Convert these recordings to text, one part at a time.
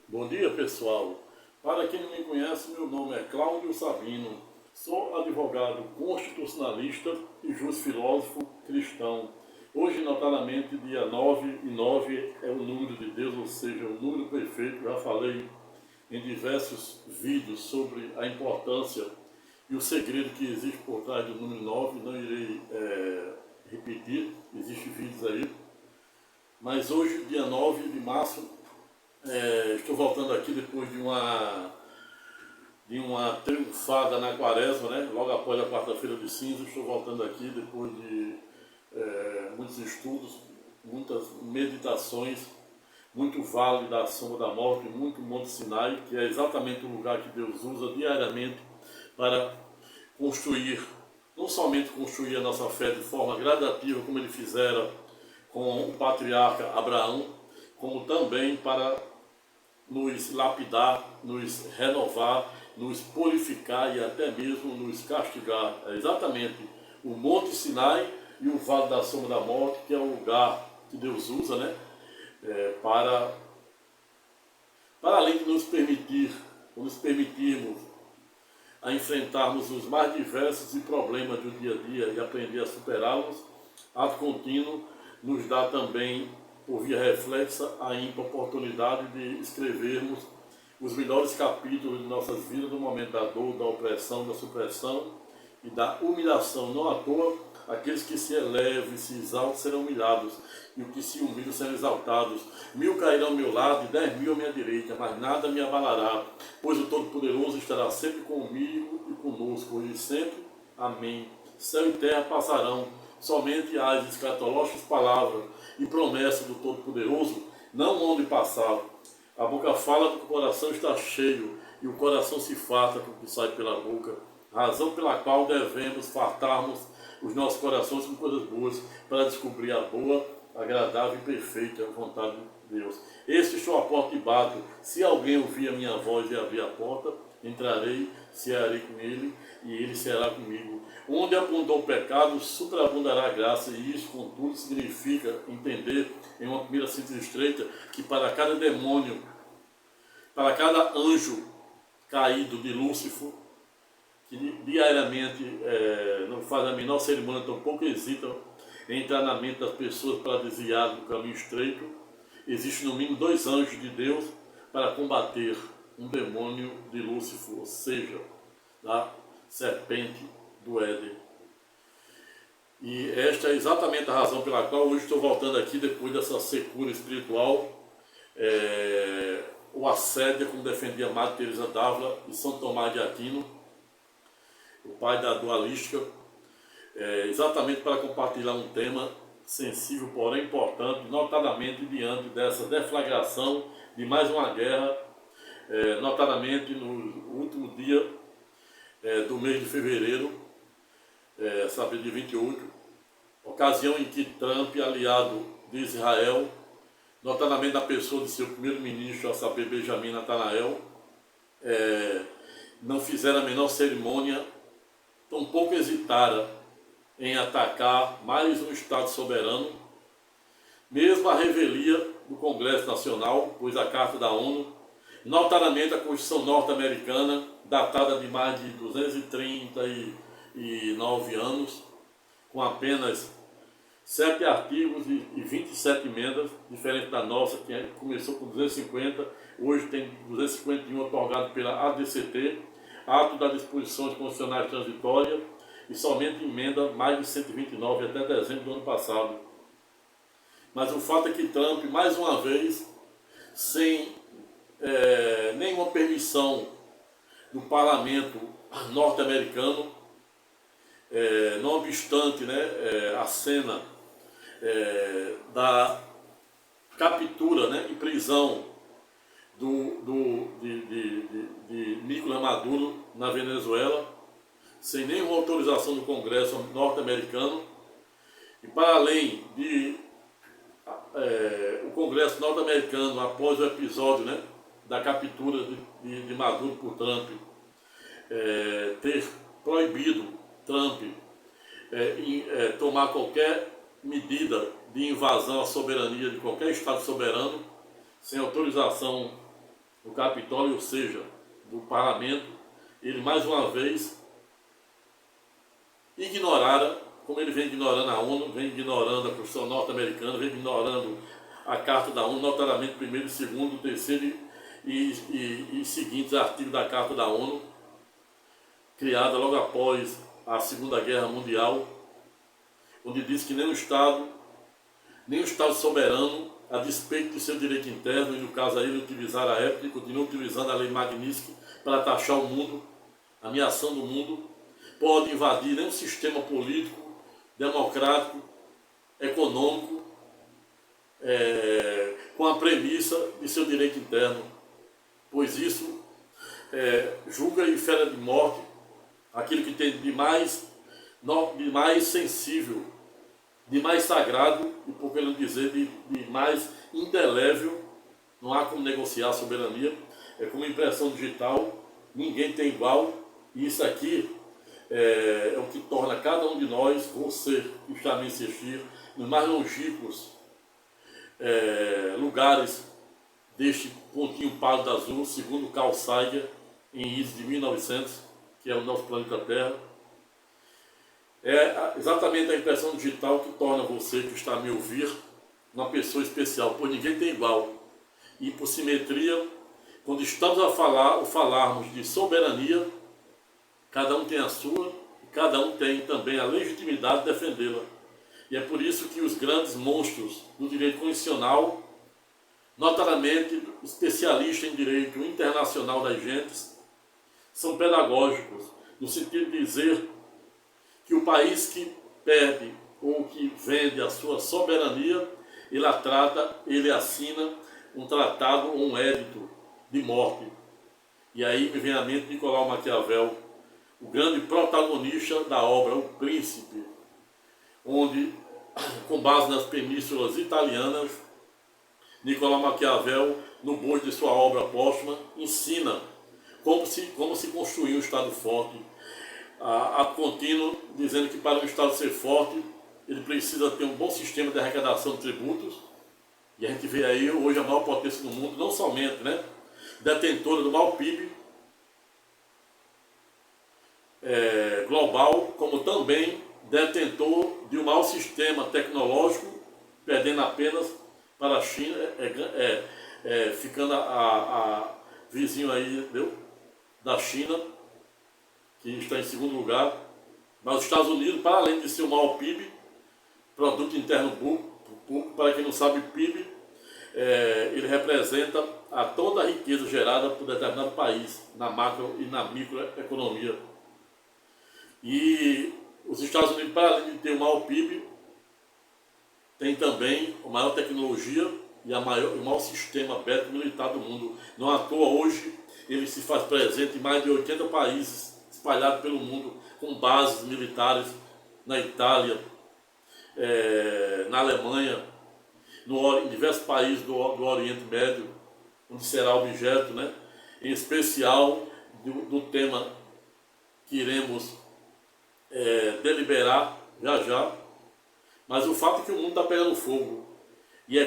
Bom dia, pessoal. Para quem não me conhece, meu nome é Cláudio Sabino. Sou advogado constitucionalista e filósofo cristão. Hoje, notadamente, dia 9 e 9 é o número de Deus, ou seja, o número perfeito. Já falei em diversos vídeos sobre a importância e o segredo que existe por trás do número 9. Não irei repetir, existem vídeos aí. Mas hoje, dia 9 de março, estou voltando aqui depois de uma triunfada na quaresma, né? Logo após a quarta-feira de cinza, estou voltando aqui depois de muitos estudos, muitas meditações, muito vale da sombra da morte, muito Monte Sinai, que é exatamente o lugar que Deus usa diariamente para construir, não somente construir a nossa fé de forma gradativa, como ele fizera com o patriarca Abraão, como também para nos lapidar, nos renovar, nos purificar e até mesmo nos castigar. É exatamente o Monte Sinai e o Vale da Sombra da Morte, que é o lugar que Deus usa, né? Para além de nos permitirmos a enfrentarmos os mais diversos problemas do dia a dia e aprender a superá-los, ato contínuo nos dá também, por via reflexa, a ímpar oportunidade de escrevermos os melhores capítulos de nossas vidas no momento da dor, da opressão, da supressão e da humilhação. Não à toa, aqueles que se elevam e se exaltam serão humilhados, e os que se humilham serão exaltados. 1000 cairão ao meu lado e 10.000 à minha direita, mas nada me abalará, pois o Todo-Poderoso estará sempre comigo e conosco, hoje e sempre. Amém. Céu e terra passarão, somente as escatológicas palavras e promessas do Todo-Poderoso não vão lhe passar. A boca fala do que o coração está cheio, e o coração se farta com o que sai pela boca. Razão pela qual devemos fartarmos os nossos corações com coisas boas, para descobrir a boa, agradável e perfeita vontade de Deus. Este estou à porta e bato. Se alguém ouvir a minha voz e abrir a porta, entrarei, cearei com ele, e ele será comigo. Onde abundou o pecado, superabundará a graça, e isso, contudo, significa entender, em uma primeira síntese estreita, que para cada demônio, para cada anjo caído de Lúcifer, que diariamente não faz a menor cerimônia, tampouco hesitam em entrar na mente das pessoas para desviar do caminho estreito, existe no mínimo 2 anjos de Deus para combater um demônio de Lúcifer, ou seja, da serpente do Éden. E esta é exatamente a razão pela qual hoje estou voltando aqui, depois dessa secura espiritual, o assédio, como defendia a Madre Teresa d'Ávila e São Tomás de Aquino, o pai da dualística, exatamente para compartilhar um tema sensível, porém importante, notadamente diante dessa deflagração de mais uma guerra, notadamente no último dia do mês de fevereiro, sabe, de 28, ocasião em que Trump, aliado de Israel, notadamente da pessoa de seu primeiro-ministro, a saber, Benjamin Netanyahu, não fizeram a menor cerimônia, tampouco hesitaram em atacar mais um Estado soberano, mesmo a revelia do Congresso Nacional, pois a Carta da ONU, notadamente a Constituição norte-americana, datada de mais de 239 anos, com apenas 7 artigos e 27 emendas, diferente da nossa, que começou com 250, hoje tem 251 otorgado pela ADCT, Ato das Disposições Constitucionais Transitórias, e somente emenda mais de 129 até dezembro do ano passado. Mas o fato é que Trump, mais uma vez, sem nenhuma permissão do parlamento norte-americano, não obstante, a cena da captura, e prisão de Nicolás Maduro na Venezuela, sem nenhuma autorização do Congresso norte-americano, e para além de o Congresso norte-americano, após o episódio da captura de Maduro por Trump, ter proibido Trump tomar qualquer medida de invasão à soberania de qualquer Estado soberano, sem autorização do Capitólio, ou seja, do Parlamento, ele mais uma vez ignorara, como ele vem ignorando a ONU, vem ignorando a Constituição norte-americana, vem ignorando a Carta da ONU, notadamente o primeiro, segundo, terceiro e seguintes artigos da Carta da ONU, criada logo após a Segunda Guerra Mundial, onde diz que nenhum Estado soberano, a despeito de seu direito interno, e no caso aí ele utilizar a época e continua utilizando a lei Magnitsky para taxar o mundo, ameaçando o mundo, pode invadir nenhum sistema político, democrático, econômico, com a premissa de seu direito interno, pois isso julga e fere de morte aquilo que tem de mais sensível, de mais sagrado, e por que não dizer de mais indelével. Não há como negociar a soberania, é como impressão digital, ninguém tem igual, e isso aqui é o que torna cada um de nós, você que está a me assistir, nos mais longínquos lugares deste pontinho pálido azul, segundo Carl Sagan, em Isis de 1900, que é o nosso planeta Terra. É exatamente a impressão digital que torna você que está a me ouvir uma pessoa especial, pois ninguém tem igual. E por simetria, quando estamos a falarmos de soberania, cada um tem a sua, e cada um tem também a legitimidade de defendê-la. E é por isso que os grandes monstros do direito constitucional, notadamente especialistas em direito internacional das gentes, são pedagógicos, no sentido de dizer que o país que perde ou que vende a sua soberania, ele assina um tratado ou um édito de morte. E aí me vem à mente Nicolau Maquiavel, o grande protagonista da obra O Príncipe, onde, com base nas penínsulas italianas, Nicolau Maquiavel, no bojo de sua obra póstuma, ensina como se construir um Estado forte, a contínuo, dizendo que para um Estado ser forte, ele precisa ter um bom sistema de arrecadação de tributos, e a gente vê aí hoje a maior potência do mundo, não somente detentora do maior PIB global, como também detentor de um maior sistema tecnológico, perdendo apenas para a China, ficando a vizinho aí da China, que está em segundo lugar. Mas os Estados Unidos, para além de ser o maior PIB, Produto Interno Bruto, para quem não sabe, PIB, ele representa toda a riqueza gerada por determinado país, na macro e na microeconomia. E os Estados Unidos, para além de ter o maior PIB, tem também a maior tecnologia e o maior sistema bélico militar do mundo. Não à toa hoje ele se faz presente em mais de 80 países espalhados pelo mundo, com bases militares na Itália, na Alemanha, em diversos países do Oriente Médio, onde será objeto, em especial, do tema que iremos deliberar já. Mas o fato é que o mundo está pegando fogo. E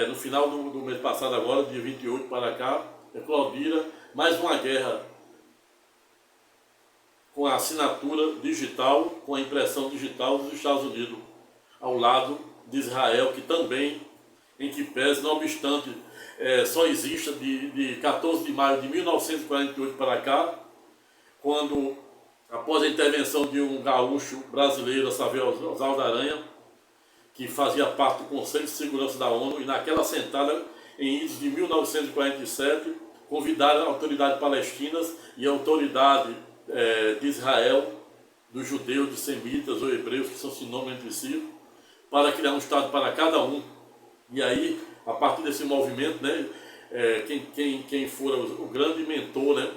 no final do mês passado agora, dia 28 para cá, eclodira mais uma guerra com a assinatura digital, com a impressão digital dos Estados Unidos, ao lado de Israel, que também, em que pese, não obstante, só exista de 14 de maio de 1948 para cá, quando, após a intervenção de um gaúcho brasileiro, a saber, Oswaldo Aranha, que fazia parte do Conselho de Segurança da ONU, e naquela sentada, em idos de 1947, convidaram autoridades palestinas e a autoridade de Israel, dos judeus, dos semitas ou hebreus, que são sinônimos entre si, para criar um Estado para cada um. E aí, a partir desse movimento, quem for o grande mentor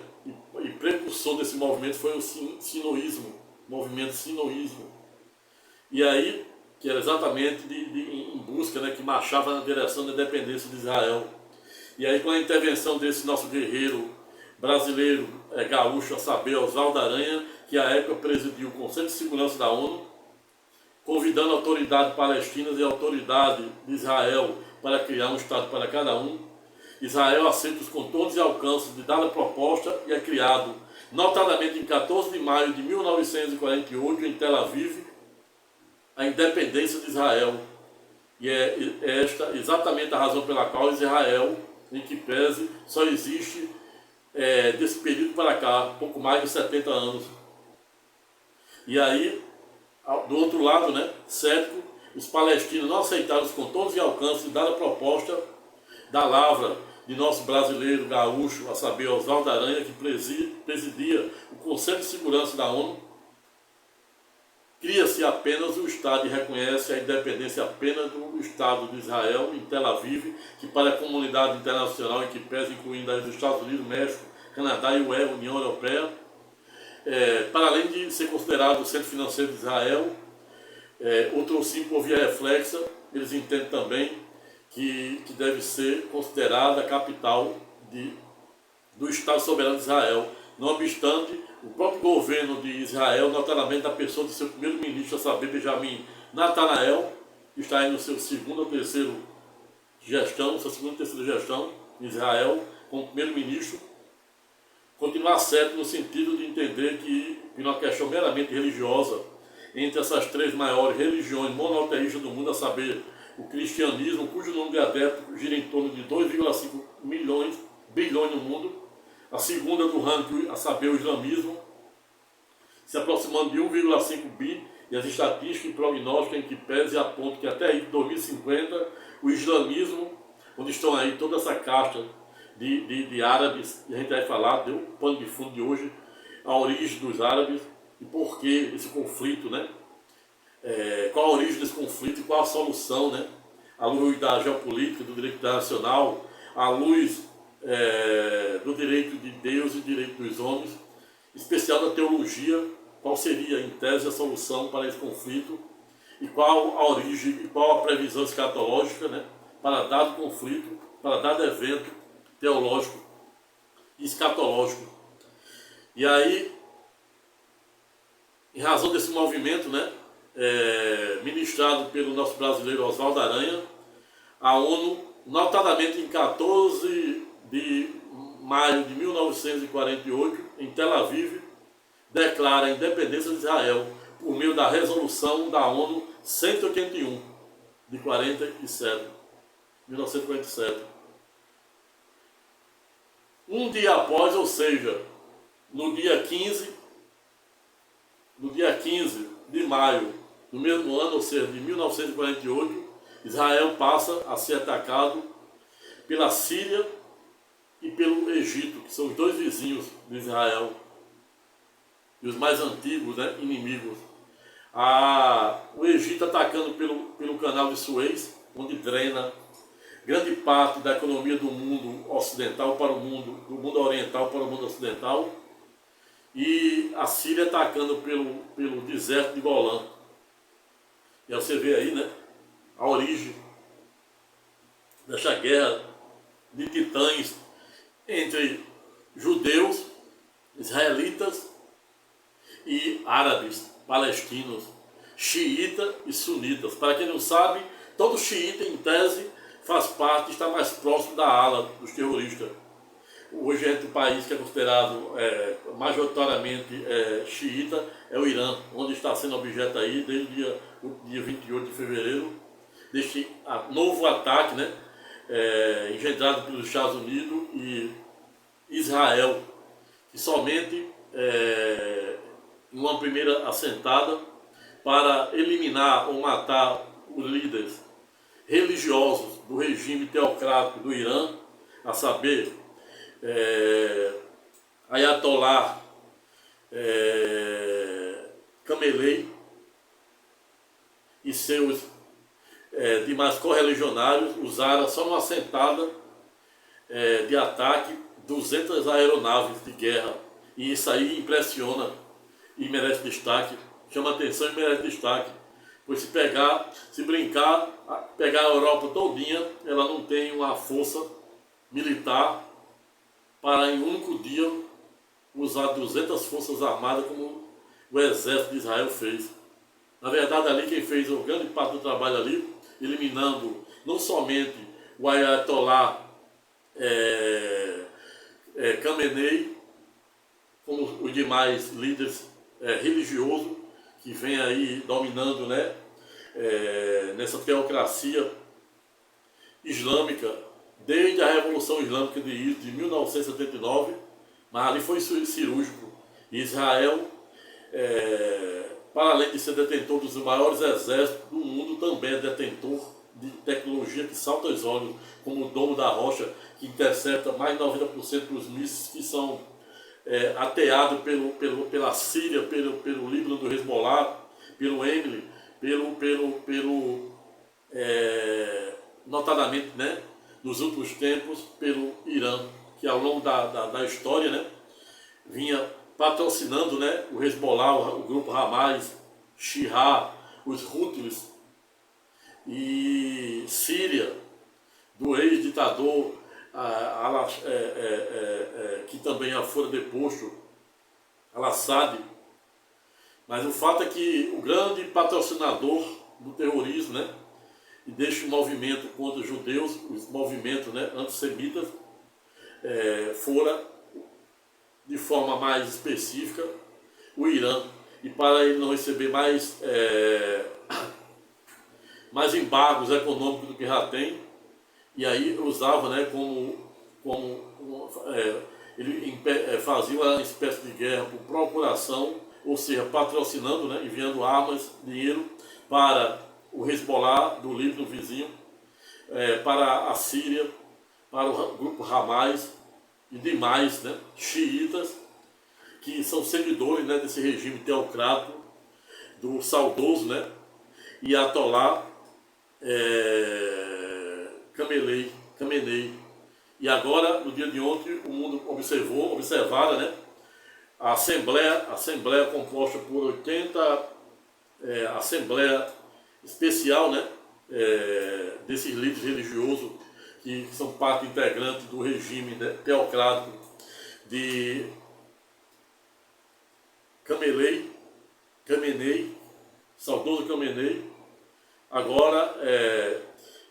e precursor desse movimento foi o sinoísmo, movimento sinoísmo. E aí, que era exatamente em busca, que marchava na direção da independência de Israel. E aí, com a intervenção desse nosso guerreiro brasileiro, gaúcho, a saber, Oswaldo Aranha, que à época presidiu o Conselho de Segurança da ONU, convidando autoridades palestinas e autoridade de Israel para criar um Estado para cada um. Israel aceita os contornos e alcances de dada proposta e é criado, notadamente em 14 de maio de 1948, em Tel Aviv, a independência de Israel. E é esta exatamente a razão pela qual Israel, em que pese, só existe desse período para cá, pouco mais de 70 anos. E aí, do outro lado, né, cético, os palestinos não aceitaram os contornos e alcances dada a proposta da lavra de nosso brasileiro gaúcho, a saber, Oswaldo Aranha, que presidia o Conselho de Segurança da ONU. Cria-se apenas o Estado e reconhece a independência apenas do Estado de Israel, em Tel Aviv, que para a comunidade internacional, em que pesa, incluindo os Estados Unidos, México, Canadá e a União Europeia, para além de ser considerado o centro financeiro de Israel, outro sim por via reflexa, eles entendem também que deve ser considerada a capital do Estado soberano de Israel. Não obstante, o próprio governo de Israel, notadamente da pessoa de seu primeiro-ministro, a saber, Benjamin Netanyahu, que está aí no seu segunda ou terceira gestão em Israel, como primeiro-ministro, continuar certo no sentido de entender que, numa questão meramente religiosa, entre essas três maiores religiões monoteístas do mundo, a saber, o cristianismo, cujo número de adeptos gira em torno de 2,5 bilhões no mundo, a segunda do ranking, a saber, o islamismo, se aproximando de 1,5 bi, e as estatísticas e prognósticos em que pese apontam que até aí, 2050, o islamismo, onde estão aí toda essa casta de árabes, e a gente vai falar, deu o pano de fundo de hoje, a origem dos árabes, e por que esse conflito, né? Qual a origem desse conflito e qual a solução, né? À luz da geopolítica, do direito internacional, à luz do direito de Deus e do direito dos homens, em especial da teologia, qual seria, em tese, a solução para esse conflito e qual a origem e qual a previsão escatológica, né, para dado conflito, para dado evento teológico e escatológico. E aí, em razão desse movimento, né, ministrado pelo nosso brasileiro Oswaldo Aranha, a ONU, notadamente em 14 de maio de 1948, em Tel Aviv, declara a independência de Israel por meio da resolução da ONU 181 de 1947. Um dia após, ou seja, no dia 15 de maio do mesmo ano, ou seja, de 1948, Israel passa a ser atacado pela Síria e pelo Egito, que são os dois vizinhos de Israel e os mais antigos, né, inimigos. O Egito atacando pelo canal de Suez, onde drena grande parte da economia do mundo ocidental para o mundo, do mundo oriental para o mundo ocidental, e a Síria atacando pelo deserto de Golã. E aí você vê aí, né, a origem dessa guerra de titãs entre judeus, israelitas e árabes, palestinos, xiita e sunitas. Para quem não sabe, todo xiita, em tese, faz parte, está mais próximo da ala dos terroristas. Hoje, entre o país que é considerado majoritariamente xiita, é o Irã, onde está sendo objeto aí, desde o dia 28 de fevereiro, deste novo ataque, né, engendrado pelos Estados Unidos e Israel, que somente em uma primeira assentada para eliminar ou matar os líderes religiosos do regime teocrático do Irã, a saber, Ayatollah Khamenei e seus demais correligionários, usaram só uma assentada de ataque 200 aeronaves de guerra. E isso aí impressiona e merece destaque, chama atenção e merece destaque. Pois se brincar, pegar a Europa todinha, ela não tem uma força militar para em um único dia usar 200 forças armadas como o exército de Israel fez. Na verdade, ali quem fez o grande parte do trabalho ali, eliminando não somente o Ayatollah Khamenei, como os demais líderes religiosos que vem aí dominando, né, nessa teocracia islâmica, desde a Revolução Islâmica de 1979, mas ali foi cirúrgico. Israel, para além de ser detentor dos maiores exércitos do mundo, também é detentor de tecnologia que salta aos olhos, como o Domo da Rocha, que intercepta mais de 90% dos mísseis que são ateados pela Síria, pelo Líbano do Hezbollah, pelo Emily, notadamente, né, nos últimos tempos, pelo Irã, que ao longo da história, né, vinha patrocinando, né, o Hezbollah, o grupo Hamas, Shia, os Houthis e Síria, do ex-ditador que também fora deposto, Al-Assad. Mas o fato é que o grande patrocinador do terrorismo, né, e deste movimento contra os judeus, os movimentos, né, antissemitas, fora, de forma mais específica, o Irã. E para ele não receber mais embargos econômicos do que já tem, e aí usava, né, ele fazia uma espécie de guerra por procuração, ou seja, patrocinando, né, enviando armas, dinheiro para o Hezbollah do Líbano vizinho, para a Síria, para o grupo Hamas e demais, né, xiitas, que são seguidores, né, desse regime teocrático do saudoso, né, Ayatollah Khamenei. E agora, no dia de ontem, o mundo observara, né, a Assembleia composta por 80 Assembleia Especial, né, desses líderes religiosos que são parte integrante do regime, né, teocrático de Khamenei, saudoso Khamenei. Agora,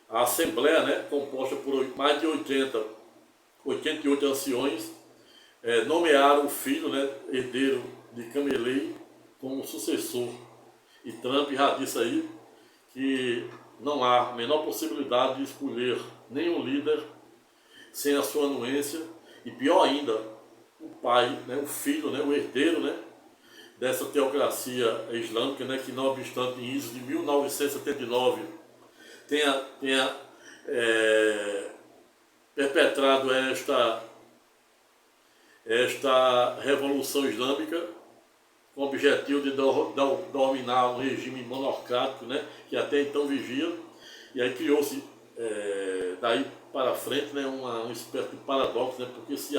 a Assembleia, né, composta por mais de 88 anciões, nomearam o filho, né, herdeiro de Khamenei, como sucessor. E Trump já disse aí que não há a menor possibilidade de escolher nenhum líder sem a sua anuência, e pior ainda, o pai, né, o filho, né, o herdeiro, né, dessa teocracia islâmica, né, que não obstante em isso de 1979 tenha perpetrado esta revolução islâmica com o objetivo de dominar um regime monarcático, né, que até então vigia, e aí criou-se daí para frente, né, uma espécie de paradoxo, né, porque se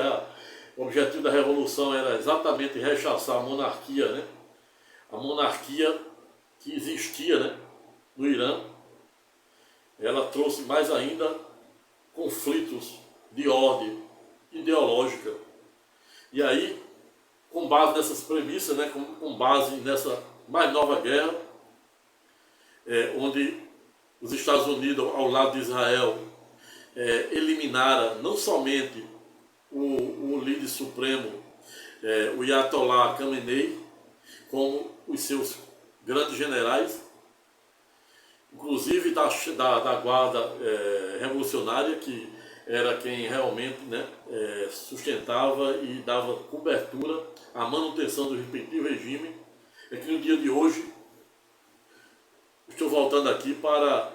o objetivo da revolução era exatamente rechaçar a monarquia, né, a monarquia que existia, né, no Irã, ela trouxe mais ainda conflitos de ordem ideológica. E aí, com base nessas premissas, né, com base nessa mais nova guerra, onde os Estados Unidos, ao lado de Israel, eliminaram não somente o líder supremo, o Ayatollah Khamenei, como os seus grandes generais, inclusive da guarda revolucionária, que era quem realmente, né, sustentava e dava cobertura à manutenção do respectivo regime. É que no dia de hoje, estou voltando aqui para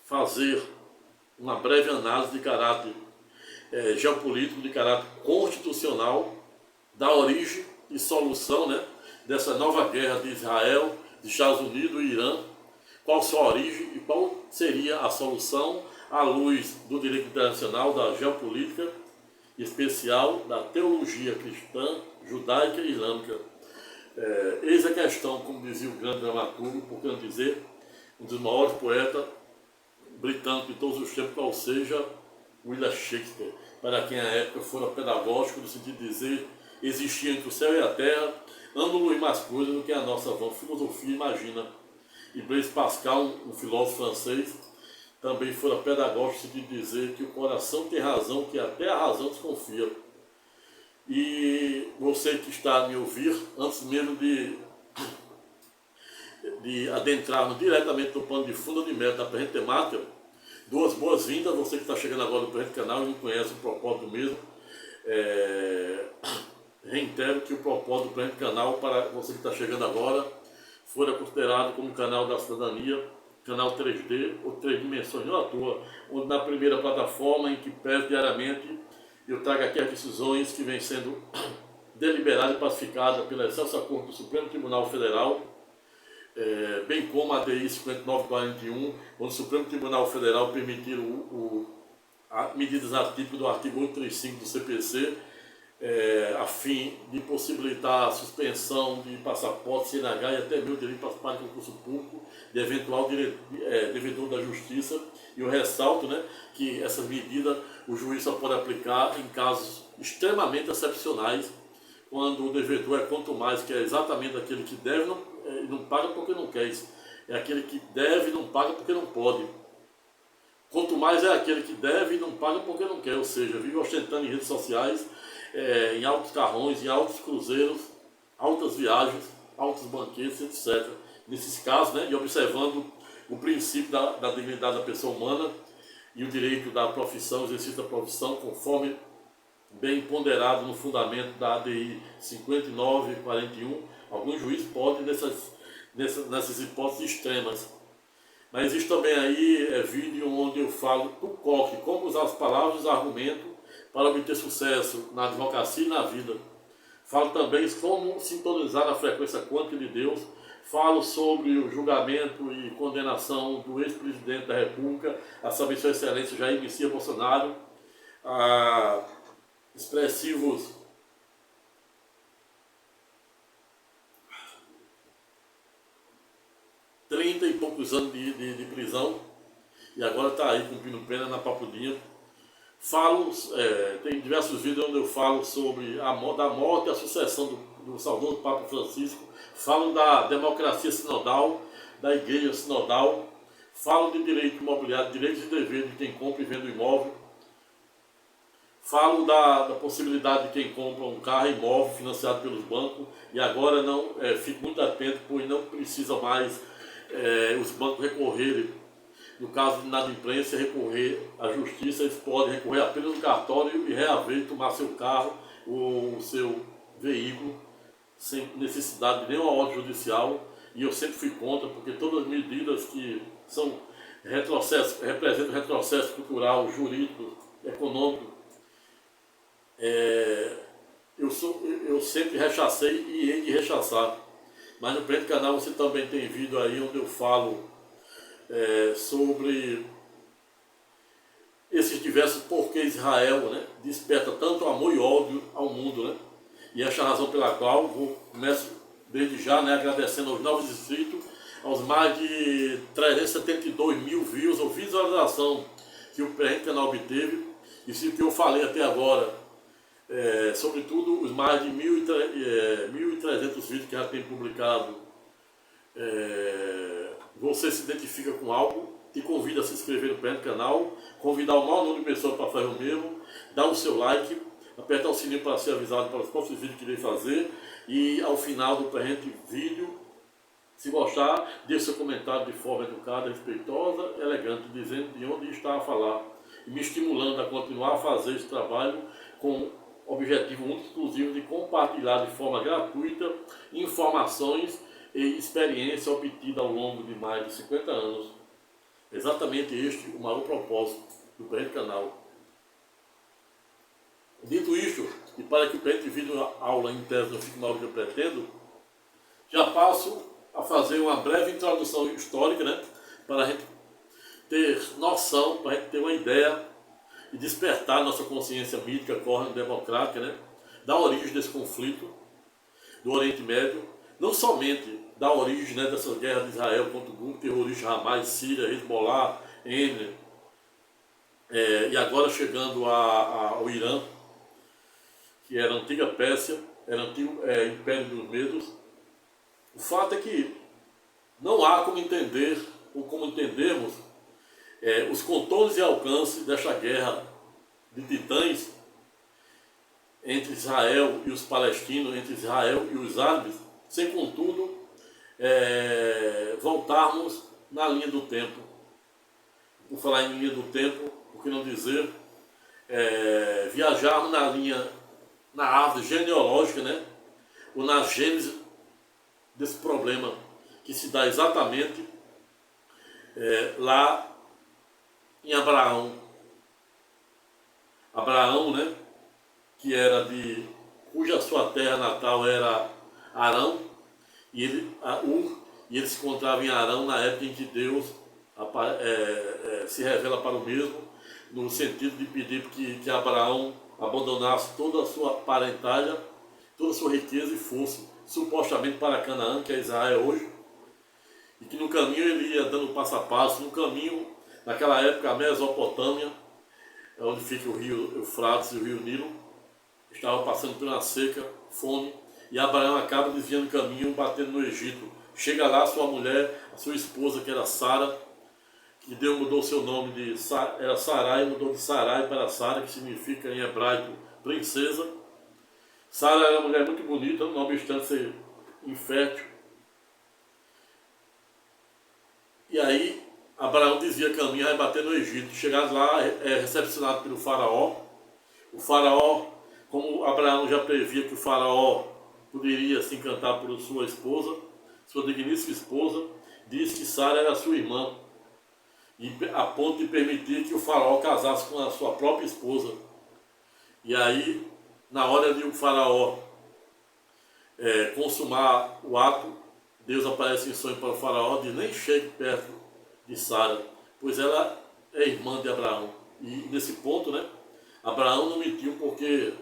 fazer uma breve análise de caráter geopolítico, de caráter constitucional, da origem e solução, né, dessa nova guerra de Israel, de Estados Unidos e Irã, qual sua origem e qual seria a solução à luz do direito internacional, da geopolítica, em especial da teologia cristã, judaica e islâmica. Eis a questão, como dizia o grande dramaturgo, por que não dizer, um dos maiores poetas britânicos de todos os tempos, qual seja William Shakespeare, para quem a época fora pedagógico, no sentido de dizer, existia entre o céu e a terra, ângulo e mais coisas do que a nossa vã filosofia imagina. E Blaise Pascal, um filósofo francês, também fora pedagógico de dizer que o coração tem razão, que até a razão desconfia. E você que está a me ouvir, antes mesmo de adentrarmos diretamente no plano de fundo de meta da presente temática, duas boas-vindas, você que está chegando agora no presente canal e não conhece o propósito mesmo. Reitero que o propósito do presente canal, para você que está chegando agora, fora considerado como canal da cidadania, canal 3D ou 3 dimensões, não à toa, onde na primeira plataforma em que peço diariamente eu trago aqui as decisões que vêm sendo deliberadas e pacificadas pela Excelsa Corte do Supremo Tribunal Federal, bem como a DI 5941, onde o Supremo Tribunal Federal permitiu medidas atípicas do artigo 835 do CPC, a fim de possibilitar a suspensão de passaporte, CNH e até mesmo direito de participar de concurso público de eventual devedor da justiça. E eu ressalto, né, que essas medidas o juiz só pode aplicar em casos extremamente excepcionais, quando o devedor é quanto mais, que é exatamente aquele que deve e não paga porque não quer. É aquele que deve e não paga porque não pode. Quanto mais é aquele que deve e não paga porque não quer, ou seja, vive ostentando em redes sociais, em altos carrões, em altos cruzeiros, altas viagens, altos banquetes, etc. Nesses casos, né, e observando o princípio da dignidade da pessoa humana e o direito da profissão, exercício da profissão, conforme bem ponderado no fundamento da ADI 5941, alguns juízes podem nessas hipóteses extremas. Mas existe também aí vídeo onde eu falo do coque, como usar as palavras e os argumentos para obter sucesso na advocacia e na vida. Falo também como sintonizar a frequência quântica de Deus. Falo sobre o julgamento e condenação do ex-presidente da República, a saber, Sua Excelência Jair Messias Bolsonaro, a expressivos 30 e poucos anos de prisão, e agora está aí cumprindo pena na Papudinha. Tem diversos vídeos onde eu falo sobre da morte e a sucessão do saudoso Papa Francisco. Falo da democracia sinodal, da igreja sinodal. Falo de direito imobiliário, direitos e deveres de quem compra e vende o imóvel. Falo da possibilidade de quem compra um carro e imóvel financiado pelos bancos. E agora fico muito atento, pois não precisa mais os bancos recorrerem. No caso de inadimplência, recorrer à justiça, eles podem recorrer apenas no cartório e reaver e tomar seu carro ou seu veículo sem necessidade de nenhuma ordem judicial. E eu sempre fui contra, porque todas as medidas que são representam retrocesso cultural, jurídico, econômico, eu sempre rechacei e hei de rechaçar. Mas no presente canal você também tem vídeo aí onde eu falo sobre esses diversos porquês Israel, né, desperta tanto amor e ódio ao mundo, né? E esta é a razão pela qual começo desde já, né, agradecendo aos novos inscritos, aos mais de 372 mil views ou visualização que o presente canal obteve, e se o que eu falei até agora, sobretudo os mais de 1.300 vídeos que já tem publicado, você se identifica com algo, te convido a se inscrever no presente canal, convidar o maior número de pessoas para fazer o mesmo, dar o seu like, apertar o sininho para ser avisado para os próximos vídeos que irei fazer, e ao final do presente vídeo, se gostar, deixe seu comentário de forma educada, respeitosa, elegante, dizendo de onde está a falar, e me estimulando a continuar a fazer esse trabalho com objetivo único e exclusivo de compartilhar de forma gratuita informações e experiência obtida ao longo de mais de 50 anos. Exatamente este o maior propósito do presente canal. Dito isto, e para que o presente vídeo aula em tese não fique mal que eu pretendo, já passo a fazer uma breve introdução histórica, né, para a gente ter noção, para a gente ter uma ideia e despertar nossa consciência mítica, cósmica, democrática, né, da origem desse conflito do Oriente Médio, não somente da origem, né, dessas guerras de Israel contra o grupo terrorista Hamas, Síria, Hezbollah, Yemen, e agora chegando ao Irã, que era a antiga Pérsia, era o antigo Império dos Medos. O fato é que não há como entender, ou como entendermos, os contornos e alcances desta guerra de titãs entre Israel e os palestinos, entre Israel e os árabes, sem contudo voltarmos na linha do tempo. Por falar em linha do tempo, por que não dizer viajarmos na árvore genealógica, né? Ou na gênese desse problema que se dá exatamente lá em Abraão. Abraão, né? Que era cuja sua terra natal era Arão, e ele se encontrava em Arão na época em que Deus se revela para o mesmo, no sentido de pedir que Abraão abandonasse toda a sua parentagem, toda a sua riqueza e fosse supostamente para Canaã, que é Israel hoje, e que no caminho ele ia dando passo a passo. No caminho, naquela época, a Mesopotâmia, onde fica o rio Eufrates e o rio Nilo, estava passando por uma seca, fome, e Abraão acaba desviando o caminho, batendo no Egito. Chega lá sua mulher, a sua esposa, que era Sara, que Deus mudou seu nome era Sarai, mudou de Sarai para Sara, que significa em hebraico princesa. Sara era uma mulher muito bonita, não obstante ser infértil. E aí Abraão desvia caminho, vai bater no Egito. Chegado lá, é recepcionado pelo faraó. O faraó, como Abraão já previa que o faraó poderia se encantar por sua esposa, sua digníssima esposa, disse que Sara era sua irmã, e a ponto de permitir que o faraó casasse com a sua própria esposa. E aí, na hora de o faraó consumar o ato, Deus aparece em sonho para o faraó, diz: nem chegue perto de Sara, pois ela é irmã de Abraão. E nesse ponto, né, Abraão não mentiu, porque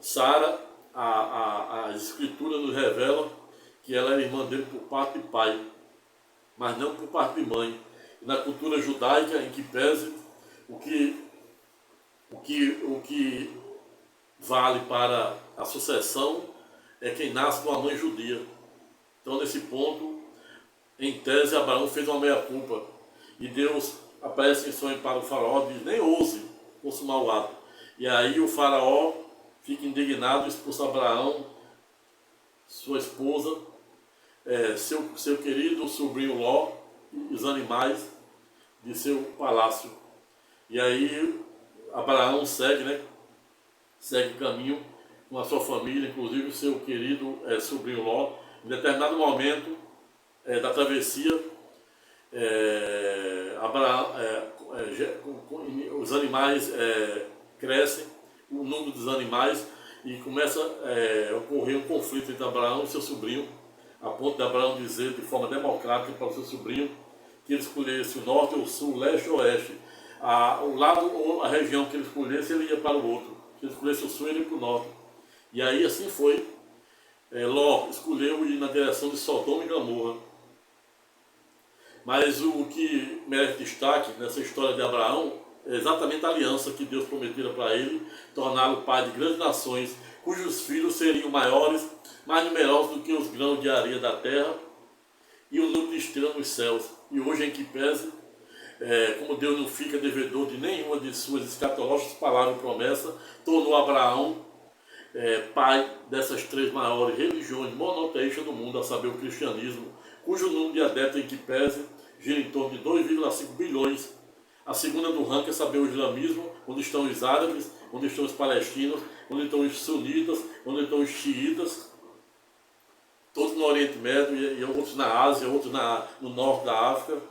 Sara, a escritura nos revela que ela era irmã dele por parte de pai, mas não por parte de mãe. E na cultura judaica, em que pese, o que vale para a sucessão é quem nasce de uma mãe judia. Então, nesse ponto, em tese, Abraão fez uma meia-culpa. E Deus aparece em sonho para o faraó e diz: nem ouse consumar o ato. E aí o faraó fica indignado, expulsa Abraão, sua esposa, seu querido sobrinho Ló e os animais de seu palácio. E aí Abraão segue o caminho com a sua família, inclusive o seu querido sobrinho Ló. Em determinado momento da travessia, os animais crescem, o número dos animais, e começa a ocorrer um conflito entre Abraão e seu sobrinho, a ponto de Abraão dizer de forma democrática para o seu sobrinho que ele escolhesse o norte ou o sul, o leste ou o oeste. O lado ou a região que ele escolhesse, ele ia para o outro. Se ele escolhesse o sul, ele ia para o norte. E aí assim foi. Ló escolheu ir na direção de Sodoma e Gomorra. Mas o que merece destaque nessa história de Abraão é exatamente a aliança que Deus prometera para ele, torná-lo pai de grandes nações, cujos filhos seriam maiores, mais numerosos do que os grãos de areia da terra e o número de estrelas nos céus. E hoje, em que pese, como Deus não fica devedor de nenhuma de suas escatológicas palavras e promessas, tornou Abraão pai dessas três maiores religiões monoteístas do mundo, a saber, o cristianismo, cujo número de adeptos, em que pese, gira em torno de 2,5 bilhões. A segunda do ranking é saber o islamismo, onde estão os árabes, onde estão os palestinos, onde estão os sunitas, onde estão os xiitas, todos no Oriente Médio, e outros na Ásia, outros no norte da África.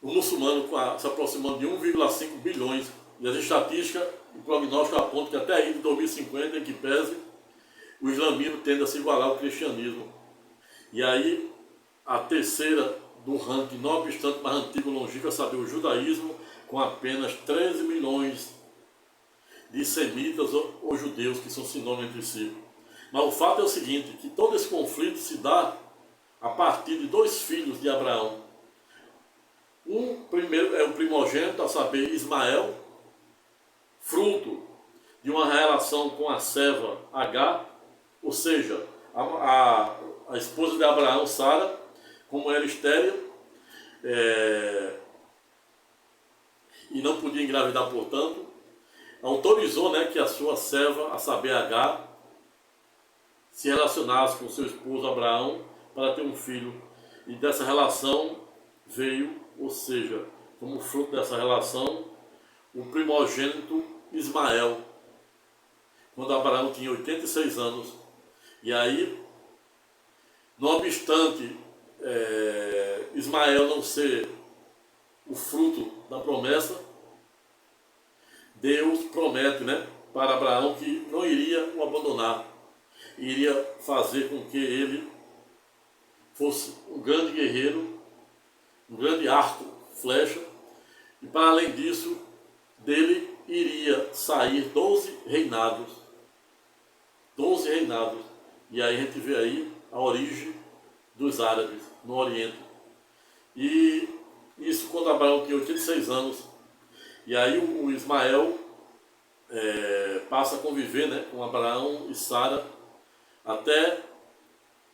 O muçulmano se aproximando de 1,5 bilhões. E as estatísticas, o prognóstico aponta que até aí de 2050, em que pese, o islamismo tende a se igualar ao cristianismo. E aí, a terceira do ranking, não obstante mais antigo e longínquo, a saber, o judaísmo, com apenas 13 milhões de semitas ou judeus, que são sinônimos entre si. Mas o fato é o seguinte, que todo esse conflito se dá a partir de dois filhos de Abraão. Primeiro é o primogênito, a saber, Ismael, fruto de uma relação com a serva Agar, ou seja, a esposa de Abraão, Sara, como era estéril, e não podia engravidar, portanto, autorizou, né, que a sua serva, a saber Agar, se relacionasse com seu esposo Abraão para ter um filho. E dessa relação veio, ou seja, como fruto dessa relação, o primogênito Ismael, quando Abraão tinha 86 anos. E aí, não obstante Ismael não ser o fruto da promessa, Deus promete, né, para Abraão que não iria o abandonar, iria fazer com que ele fosse um grande guerreiro, um grande arco, flecha, e para além disso, dele iria sair 12 reinados. 12 reinados. E aí a gente vê aí a origem dos árabes no Oriente. E isso quando Abraão tinha 86 anos. E aí o Ismael passa a conviver, né, com Abraão e Sara até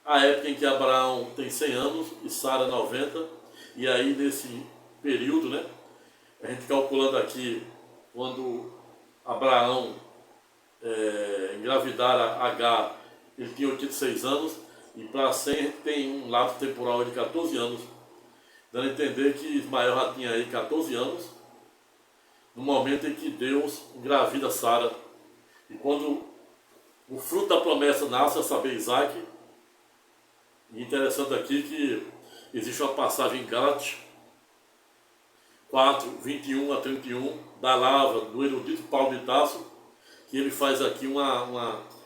a época em que Abraão tem 100 anos e Sara 90. E aí nesse período, né, a gente calculando aqui, quando Abraão engravidar Agar, ele tinha 86 anos, e para 100 a gente tem um lapso temporal de 14 anos, dando a entender que Ismael já tinha aí 14 anos, no momento em que Deus engravida Sara. E quando o fruto da promessa nasce, a saber, Isaac. E interessante aqui que existe uma passagem em Gálatas 4, 21 a 31, da lava do erudito Paulo de Tarso, que ele faz aqui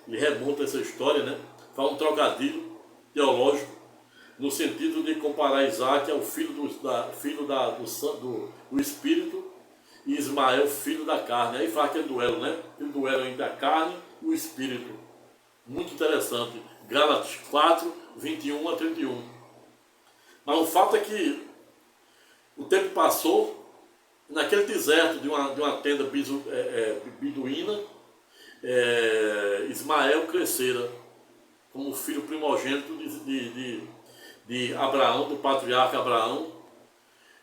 ele remonta essa história, né? Faz um trocadilho teológico, no sentido de comparar Isaac ao filho do Espírito, e Ismael, filho da carne. Aí faz aquele duelo, né? Aquele duelo entre a carne e o Espírito. Muito interessante. Gálatas 4, 21 a 31. Mas o fato é que o tempo passou, naquele deserto de uma tenda beduína, Ismael crescera como filho primogênito de Abraão, do patriarca Abraão.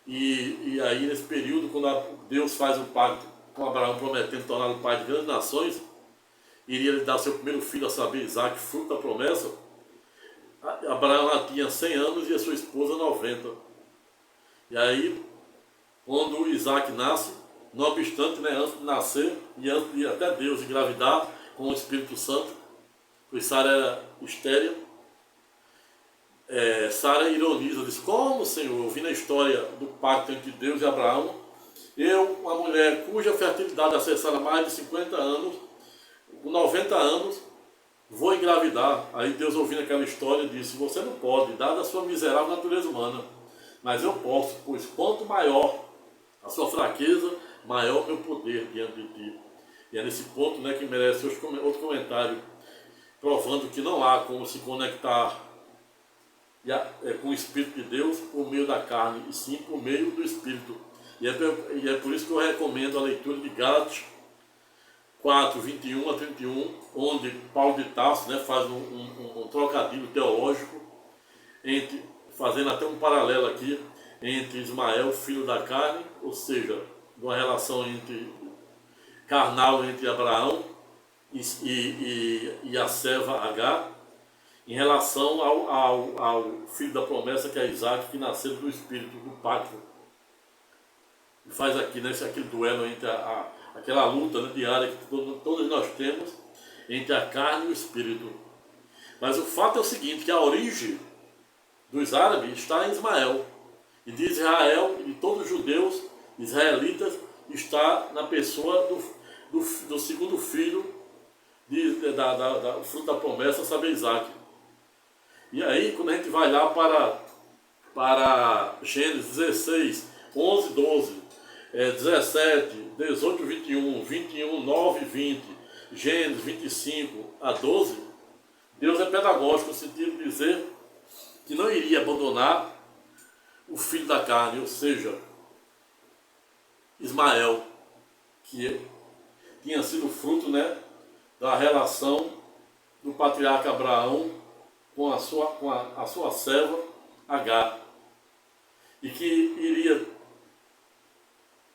E aí nesse período, quando Deus faz um pacto com Abraão, prometendo torná-lo pai de grandes nações, iria lhe dar seu primeiro filho, a saber, Isaac, fruto da promessa. Abraão já tinha 100 anos e a sua esposa 90. E aí, quando Isaac nasce, não obstante, né, antes de nascer e antes de até Deus engravidar com o Espírito Santo, pois Sara era estéril, Sara ironiza, diz: como, Senhor, ouvindo a história do pacto entre Deus e Abraão, eu, uma mulher cuja fertilidade acessara mais de 50 anos, com 90 anos, vou engravidar. Aí Deus, ouvindo aquela história, disse: você não pode, dada a sua miserável natureza humana, mas eu posso, pois quanto maior a sua fraqueza, maior o meu poder diante de ti. E é nesse ponto, né, que merece outro comentário, provando que não há como se conectar com o Espírito de Deus por meio da carne, e sim por meio do Espírito. E é por isso que eu recomendo a leitura de Gálatas 4, 21 a 31, onde Paulo de Tarso, né, faz um trocadilho teológico, fazendo até um paralelo aqui entre Ismael, filho da carne, ou seja, uma relação carnal entre Abraão e a serva Agar, em relação ao filho da promessa, que é Isaac, que nasceu do Espírito, do pacto. E faz aqui, né, aquele duelo entre aquela luta, né, diária que todos nós temos entre a carne e o Espírito. Mas o fato é o seguinte, que a origem dos árabes está em Ismael. E de Israel, e de todos os judeus, israelitas, está na pessoa do segundo filho, fruto da promessa, saber, Isaac. E aí, quando a gente vai lá para Gênesis 16, 11, 12, 17, 18, 21, 21, 9, 20, Gênesis 25 a 12, Deus é pedagógico no sentido de dizer que não iria abandonar o filho da carne, ou seja, Ismael, que tinha sido fruto, né, da relação do patriarca Abraão com a sua serva Agar. e que iria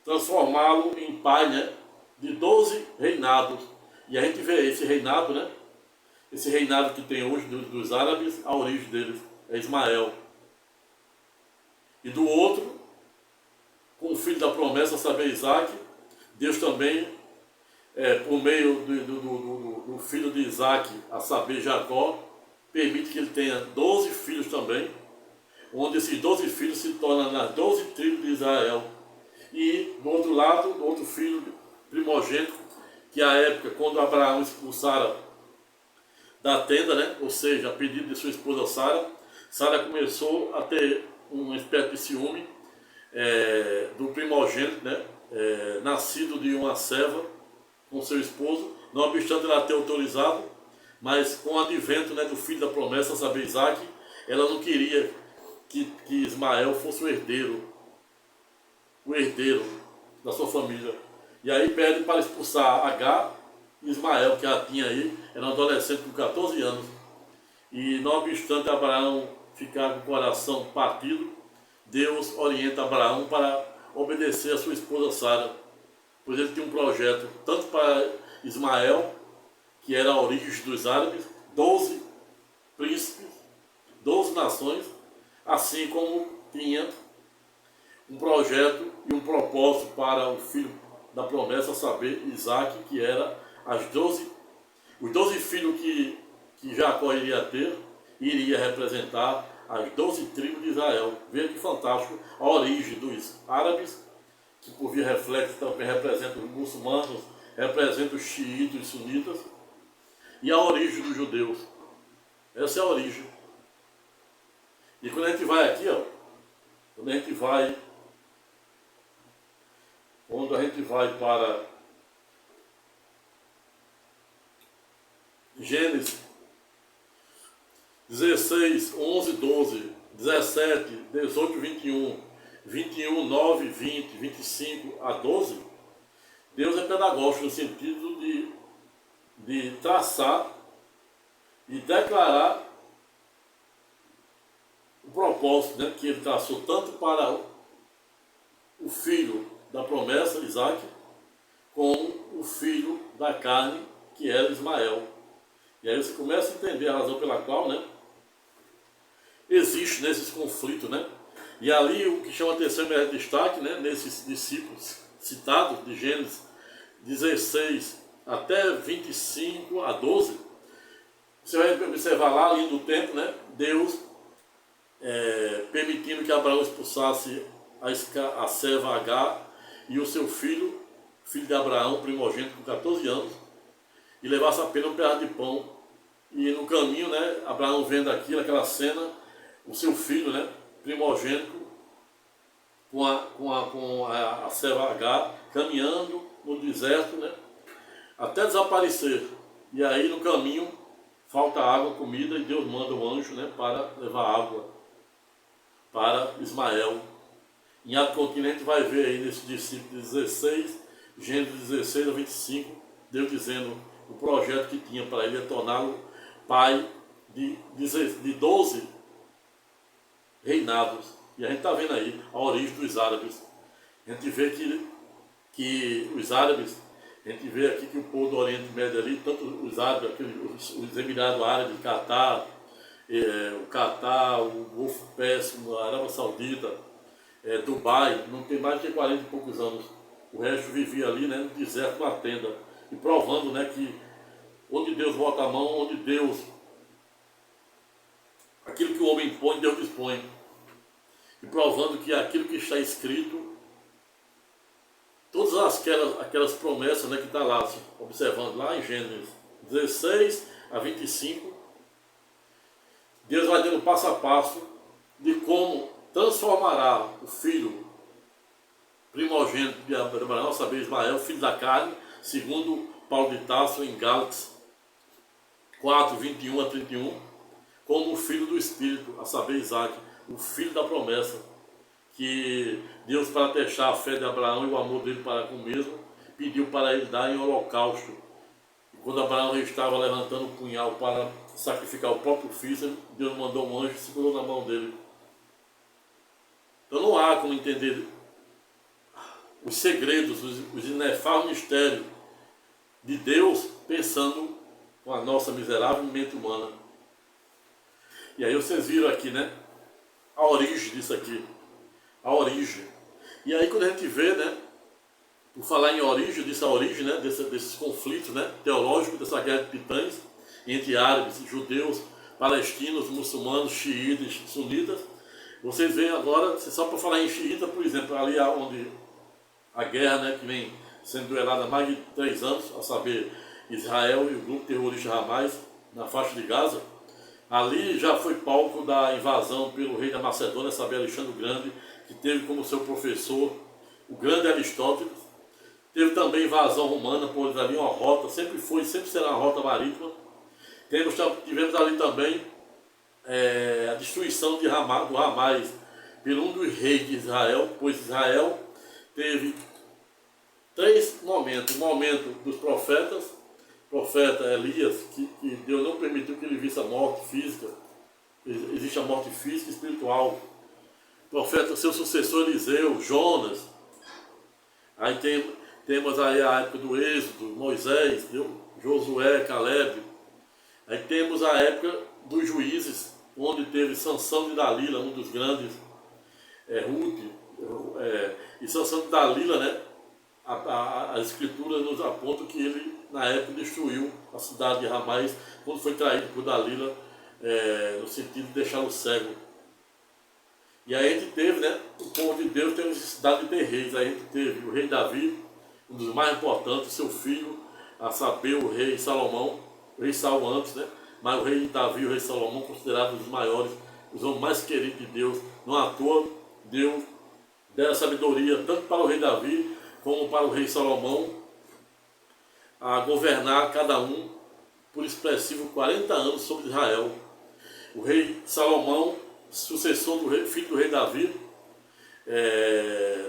transformá-lo em pai, né, de 12 reinados. E a gente vê esse reinado, né, esse reinado que tem hoje dos árabes, a origem deles é Ismael. E do outro, com o filho da promessa, a saber, Isaac, Deus também, por meio do filho de Isaac, a saber, Jacó, permite que ele tenha 12 filhos também, onde esses 12 filhos se tornam nas 12 tribos de Israel. E do outro lado, do outro filho primogênito, que é a época quando Abraão expulsara da tenda, né? Ou seja, a pedido de sua esposa Sara, Sara começou a ter uma espécie de ciúme do primogênito, né? Nascido de uma serva com seu esposo, não obstante ela ter autorizado, mas com o advento, né, do filho da promessa, saber, Isaac, ela não queria que Ismael fosse o herdeiro da sua família. E aí pede para expulsar Agar e Ismael, que ela tinha aí, era um adolescente com 14 anos. E não obstante Abraão ficar com o coração partido, Deus orienta Abraão para obedecer a sua esposa Sara, pois ele tinha um projeto tanto para Ismael, que era a origem dos árabes, 12 príncipes, 12 nações, assim como tinha um projeto e um propósito para o filho da promessa, a saber, Isaac, que era os 12 filhos que Jacó iria ter, iria representar as 12 tribos de Israel. Veja que fantástico a origem dos árabes, que por via reflexo também representa os muçulmanos, representa os xiitas e sunitas, e a origem dos judeus. Essa é a origem. E quando a gente vai aqui, quando a gente vai para Gênesis 16, 11, 12, 17, 18, 21, 9, 20, 25 a 12, Deus é pedagógico no sentido de traçar e declarar o propósito, né, que ele traçou tanto para o filho da promessa, Isaac, como o filho da carne, que era Ismael. E aí você começa a entender a razão pela qual, né, existe nesses conflitos, né? E ali o que chama atenção e destaque, né, nesses discípulos citados de Gênesis 16 até 25 a 12, você vai observar lá, além do tempo, né, Deus permitindo que Abraão expulsasse a serva Agar e o seu filho de Abraão, primogênito, com 14 anos, e levasse apenas um pedaço de pão. E no caminho, né, Abraão vendo aquela cena, o seu filho, né, primogênito, com a serva Agar, caminhando no deserto, né, até desaparecer. E aí no caminho falta água, comida, e Deus manda um anjo, né, para levar água para Ismael. Em ato contínuo a gente vai ver aí nesse discípulo 16, Gênesis 16 a 25, Deus dizendo o projeto que tinha para ele é torná-lo pai de 12 reinados. E a gente está vendo aí a origem dos árabes. A gente vê que os árabes, a gente vê aqui que o povo do Oriente Médio ali, tanto os árabes, os Emirados Árabes, o Catar, o Golfo Pérsico, a Arábia Saudita, Dubai, não tem mais de 40 e poucos anos. O resto vivia ali, né, no deserto, na tenda, e provando, né, que onde Deus bota a mão, onde Deus, aquilo que o homem impõe, Deus dispõe. E provando que aquilo que está escrito, todas aquelas promessas, né, que está lá, assim, observando lá em Gênesis 16 a 25, Deus vai dando passo a passo de como transformará o filho primogênito de Abraão, saber Ismael, filho da carne, segundo Paulo de Tarso em Gálatas 4, 21 a 31, como o filho do Espírito, a saber Isaac, o filho da promessa, que Deus, para testar a fé de Abraão e o amor dele para com o mesmo, pediu para ele dar em holocausto. E quando Abraão estava levantando o punhal para sacrificar o próprio filho, Deus mandou um anjo e segurou na mão dele. Então não há como entender os segredos, os inefáveis mistérios de Deus pensando com a nossa miserável mente humana. E aí vocês viram aqui, né? A origem disso aqui. A origem. E aí quando a gente vê, né? Por falar em origem, dessa origem, né? Desses conflitos, né? Teológicos, dessa guerra de titãs entre árabes, judeus, palestinos, muçulmanos, xiitas, sunitas. Vocês veem agora, só para falar em xiita, por exemplo, ali onde a guerra, né, que vem sendo duelada há mais de 3 anos, a saber, Israel e o grupo terrorista Hamas, na faixa de Gaza, ali já foi palco da invasão pelo rei da Macedônia, a saber, Alexandre o Grande, que teve como seu professor o grande Aristóteles. Teve também invasão romana, pois ali uma rota, sempre foi, sempre será uma rota marítima. Tivemos ali também a destruição do Hamas por um dos reis de Israel, pois Israel teve 3 momentos. O momento dos profetas, profeta Elias, que Deus não permitiu que ele visse a morte física, existe a morte física e espiritual. Profeta, seu sucessor Eliseu, Jonas. Aí temos aí a época do Êxodo, Moisés, Josué, Caleb. Aí temos a época dos juízes, onde teve Sansão de Dalila, um dos grandes, Ruth, e Sansão de Dalila, né? A escritura nos aponta que ele, na época, destruiu a cidade de Ramais, quando foi traído por Dalila, no sentido de deixá-lo cego. E aí a gente teve, né? O povo de Deus tem necessidade de ter reis. Aí a gente teve o rei Davi, um dos mais importantes, seu filho, a saber, o rei Salomão, o rei Saul antes, né? Mas o rei Davi e o rei Salomão, considerados os maiores, os homens mais queridos de Deus. Não à toa, Deus deu sabedoria tanto para o rei Davi como para o rei Salomão a governar cada um por expressivo 40 anos sobre Israel. O rei Salomão, sucessor do rei, filho do rei Davi,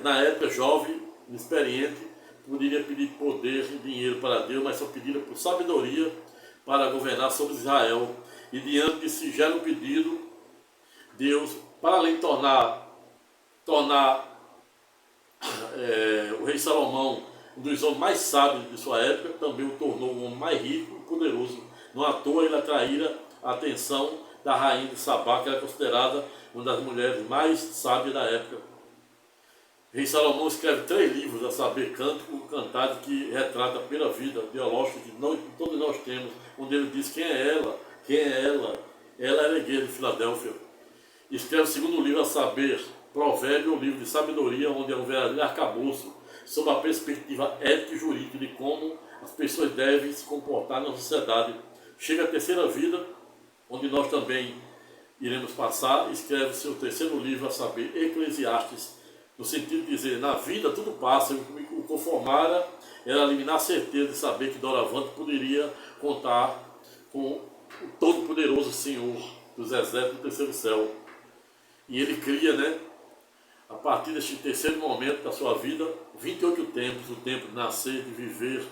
na época jovem, inexperiente, poderia pedir poder e dinheiro para Deus, mas só pedia por sabedoria para governar sobre Israel. E diante de singelo pedido, Deus, para além de tornar o rei Salomão um dos homens mais sábios de sua época, também o tornou um homem mais rico e poderoso. Não à toa ele atraíra a atenção da rainha de Sabá, que era considerada uma das mulheres mais sábias da época. O rei Salomão escreve 3 livros, a saber, Cântico, Cantares, que retrata pela vida biológica que todos nós temos, onde ele diz quem é ela, ela era guerreira de Filadélfia. Escreve o 2º livro, a saber, Provérbio, um livro de sabedoria, onde é um verdadeiro arcabouço sobre a perspectiva ética e jurídica de como as pessoas devem se comportar na sociedade. Chega a 3ª vida, onde nós também iremos passar, escreve seu 3º livro, a saber, Eclesiastes, no sentido de dizer, na vida tudo passa, o que me conformara era eliminar a certeza de saber que doravante poderia contar com o todo-poderoso Senhor dos exércitos do 3º céu. E ele cria, né, a partir deste 3º momento da sua vida, 28 tempos, o tempo de nascer, de viver,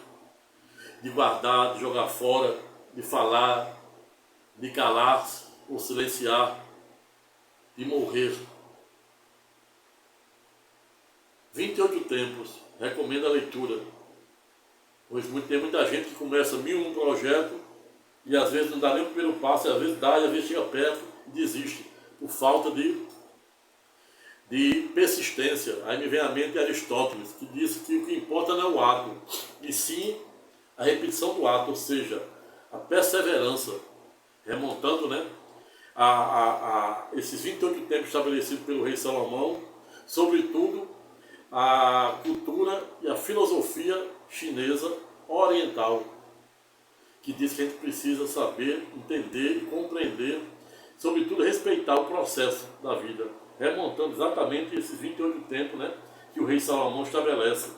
de guardar, de jogar fora, de falar, de calar-se ou silenciar, de morrer. 28 tempos, recomendo a leitura. Pois tem muita gente que começa 1001 projeto e às vezes não dá nem o primeiro passo, às vezes dá e às vezes chega perto e desiste, por falta de persistência. Aí me vem à mente Aristóteles, que disse que o que importa não é o ato, e sim a repetição do ato, ou seja, a perseverança, remontando, né, a esses 28 tempos estabelecidos pelo rei Salomão, sobretudo a cultura e a filosofia chinesa oriental, que diz que a gente precisa saber, entender e compreender, sobretudo respeitar o processo da vida, remontando exatamente esses 28 tempos, né, que o rei Salomão estabelece.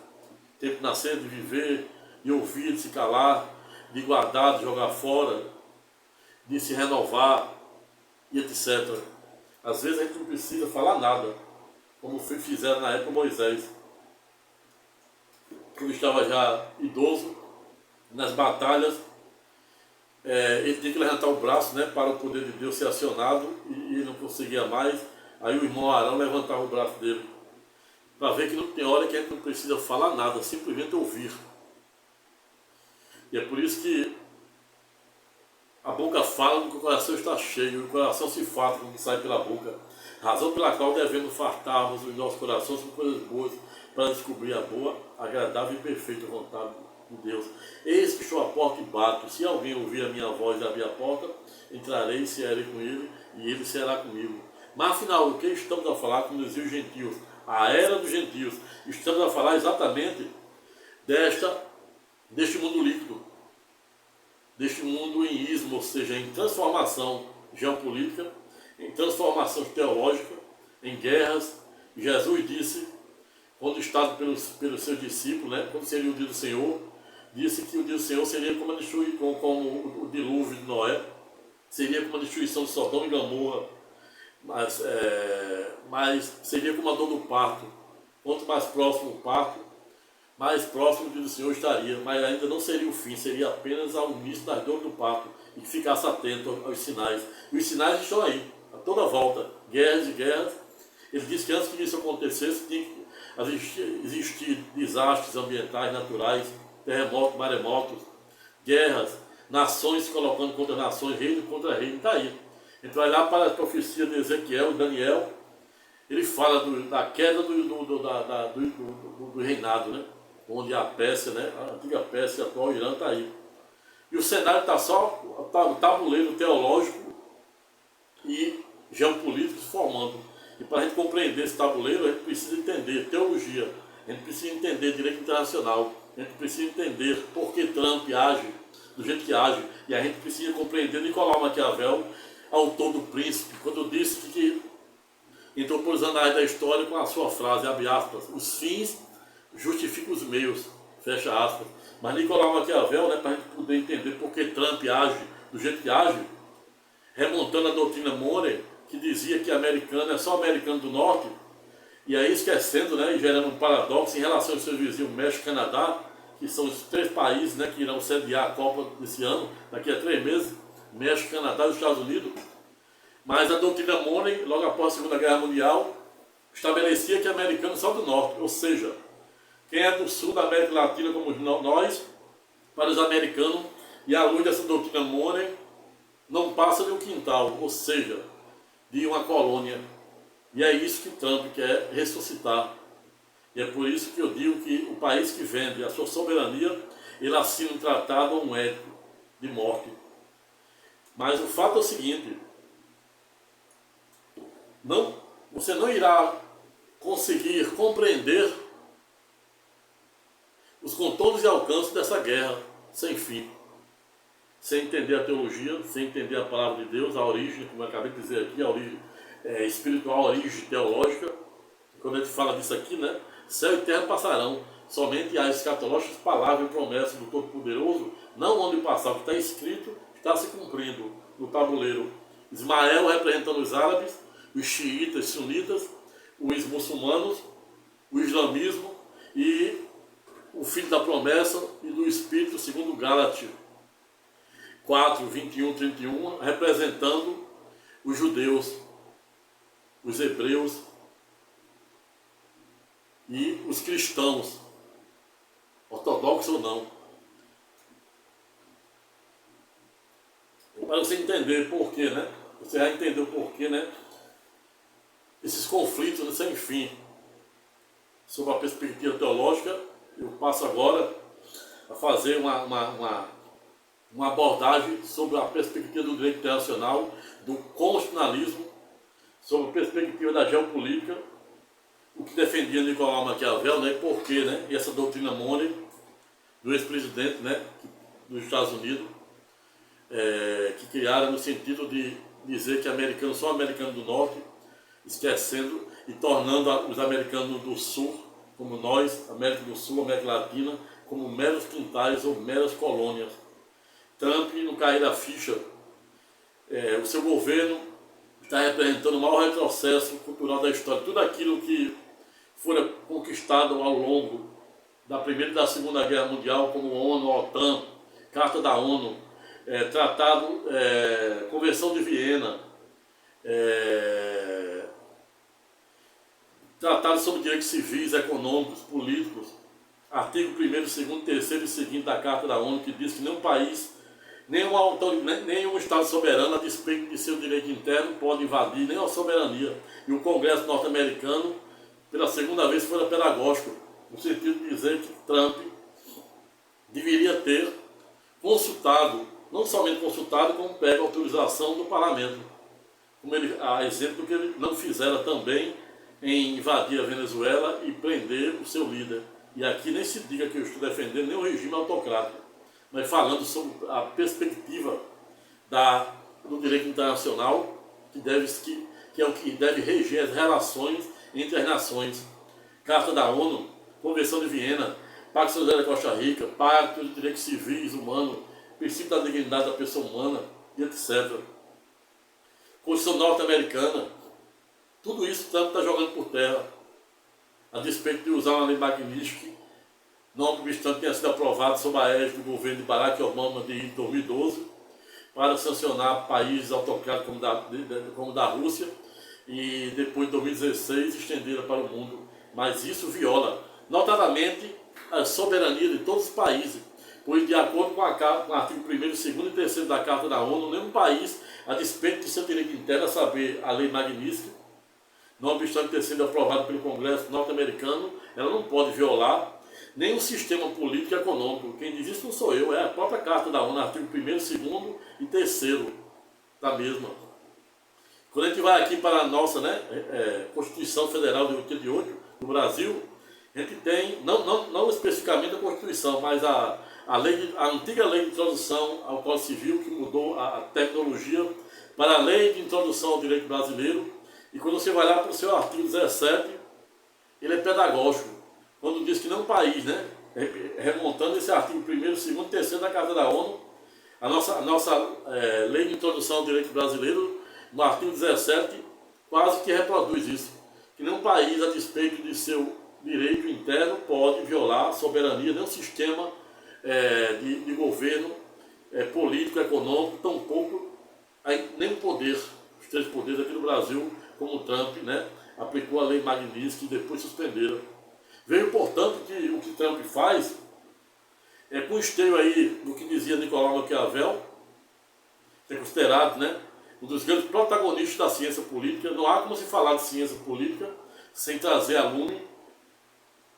Tempo de nascer, de viver, de ouvir, de se calar, de guardar, de jogar fora, de se renovar e etc. Às vezes a gente não precisa falar nada, como fizeram na época Moisés, quando estava já idoso, nas batalhas, ele tinha que levantar o braço, né, para o poder de Deus ser acionado, e ele não conseguia mais. Aí o irmão Arão levantava o braço dele, para ver que não tem hora que a gente não precisa falar nada, simplesmente ouvir. E é por isso que a boca fala do que o coração está cheio, e o coração se farta com o que sai pela boca. Razão pela qual devemos fartarmos os nossos corações com coisas boas, para descobrir a boa, agradável e perfeita vontade de Deus. Eis que estou à porta e bato. Se alguém ouvir a minha voz e abrir a porta, entrarei e cearei com ele, e ele será comigo. Mas afinal, o que estamos a falar, como diziam os gentios? A era dos gentios. Estamos a falar exatamente deste mundo líquido, deste mundo em ismo, ou seja, em transformação geopolítica, em transformação teológica, em guerras. Jesus disse, quando estava pelos seus discípulos, né, quando seria o dia do Senhor, disse que o dia do Senhor seria como o dilúvio de Noé, seria como a destruição de Sodoma e Gomorra, mas seria como a dor do parto. Quanto mais próximo o parto, mais próximo do Senhor estaria, mas ainda não seria o fim, seria apenas ao início das dores do parto, e que ficasse atento aos sinais. E os sinais estão aí, a toda volta, guerras e guerras. Ele disse que antes que isso acontecesse, tinha que existir desastres ambientais, naturais, terremotos, maremotos, guerras, nações se colocando contra nações, reino contra reino, está aí. A gente vai lá para a profecia de Ezequiel e Daniel, ele fala da queda do reinado, né? Onde a Pérsia, né? A antiga Pérsia, a atual Irã está aí. E o cenário está só o tabuleiro teológico e geopolítico se formando. E para a gente compreender esse tabuleiro, a gente precisa entender teologia, a gente precisa entender direito internacional, a gente precisa entender por que Trump age do jeito que age, e a gente precisa compreender Nicolau Maquiavel, autor do Príncipe, quando disse que entrou por os anais da história com a sua frase, abre aspas, os fins justificam os meios, fecha aspas. Mas Nicolau Maquiavel, né, para a gente poder entender por que Trump age do jeito que age, remontando a doutrina Monroe, que dizia que americano é só americano do norte, e aí esquecendo, né, e gerando um paradoxo em relação aos seus vizinhos México e Canadá, que são os 3 países, né, que irão sediar a Copa desse ano, daqui a 3 meses, México, Canadá e os Estados Unidos. Mas a doutrina Monroe, logo após a Segunda Guerra Mundial, estabelecia que americanos são do norte, ou seja, quem é do sul da América Latina, como nós, para os americanos, e à luz dessa doutrina Monroe, não passa de um quintal, ou seja, de uma colônia. E é isso que Trump quer ressuscitar. E é por isso que eu digo que o país que vende a sua soberania, ele assina um tratado ou um ético de morte. Mas o fato é o seguinte, você não irá conseguir compreender os contornos e alcances dessa guerra sem fim, sem entender a teologia, sem entender a palavra de Deus, a origem, como eu acabei de dizer aqui, a origem espiritual, a origem teológica. Quando a gente fala disso aqui, né, céu e terra passarão, somente as escatológicas palavras e promessas do Todo-Poderoso não onde passar. O que está escrito está se cumprindo no tabuleiro. Ismael representando os árabes, os xiitas, sunitas, os muçulmanos, o islamismo e o filho da promessa e do Espírito, segundo Gálatas 4, 21, 31, representando os judeus, os hebreus e os cristãos, ortodoxos ou não. Para você entender por quê, né? Você vai entender o porquê, né? Esses conflitos sem fim. Sob a perspectiva teológica, eu passo agora a fazer uma abordagem sobre a perspectiva do direito internacional, do constitucionalismo, sobre a perspectiva da geopolítica, o que defendia Nicolau Maquiavel, né, e por quê, né, e essa doutrina Monroe do ex-presidente, né, dos Estados Unidos, que criaram no sentido de dizer que americanos são americanos do norte, esquecendo e tornando os americanos do sul, como nós, América do Sul, América Latina, como meros quintais ou meras colônias. Trump, no cair da ficha, o seu governo está representando o maior retrocesso cultural da história. Tudo aquilo que foi conquistado ao longo da Primeira e da Segunda Guerra Mundial, como ONU, OTAN, Carta da ONU, Tratado, Convenção de Viena, Tratado sobre direitos civis, econômicos, políticos, artigo 1º, 2º, 3º e seguinte da Carta da ONU, que diz que nenhum país, nenhum Estado soberano, a despeito de seu direito interno, pode invadir nem a soberania. E o Congresso norte-americano, pela segunda vez, foi pedagógico, no sentido de dizer que Trump deveria ter consultado, não somente consultado, como pega a autorização do parlamento. Como ele, a exemplo do que ele não fizera também em invadir a Venezuela e prender o seu líder. E aqui nem se diga que eu estou defendendo nem o regime autocrático, mas falando sobre a perspectiva do direito internacional, que é o que deve reger as relações entre as nações. Carta da ONU, Convenção de Viena, Pacto Social da Costa Rica, Pacto de Direitos Civis Humanos, Princípio da Dignidade da Pessoa Humana, e etc. Constituição norte-americana, tudo isso Trump está jogando por terra, a despeito de usar uma lei Magnitsky, não obstante tenha sido aprovado sob a égide do governo de Barack Obama de 2012, para sancionar países autocráticos como da Rússia, e depois de 2016 estendê-la para o mundo. Mas isso viola, notadamente, a soberania de todos os países, pois de acordo com o artigo 1º, 2º e 3º da Carta da ONU, nenhum país, a despeito de seu direito interno, a saber, a lei Magnitsky, não obstante ter sido aprovado pelo Congresso norte-americano, ela não pode violar nem o sistema político e econômico. Quem diz isso não sou eu, é a própria Carta da ONU, artigo 1º, 2º e 3º da mesma. Quando a gente vai aqui para a nossa Constituição Federal de 88, no Brasil, a gente tem, não especificamente a Constituição, mas a antiga lei de introdução ao Código Civil, que mudou a tecnologia para a lei de introdução ao direito brasileiro. E quando você vai lá para o seu artigo 17, ele é pedagógico, quando diz que não país, remontando esse artigo 1º, 2º e 3º da Carta da ONU, a nossa lei de introdução ao direito brasileiro, no artigo 17, quase que reproduz isso, que nenhum país, a despeito de seu direito interno, pode violar a soberania, nem o sistema de governo político, econômico, tampouco nem o poder, os 3 poderes aqui no Brasil, como Trump, aplicou a lei Magnitsky e depois suspenderam. Veio, portanto, que o que Trump faz é com esteio aí do que dizia Nicolau Maquiavel, que é considerado um dos grandes protagonistas da ciência política. Não há como se falar de ciência política sem trazer a lume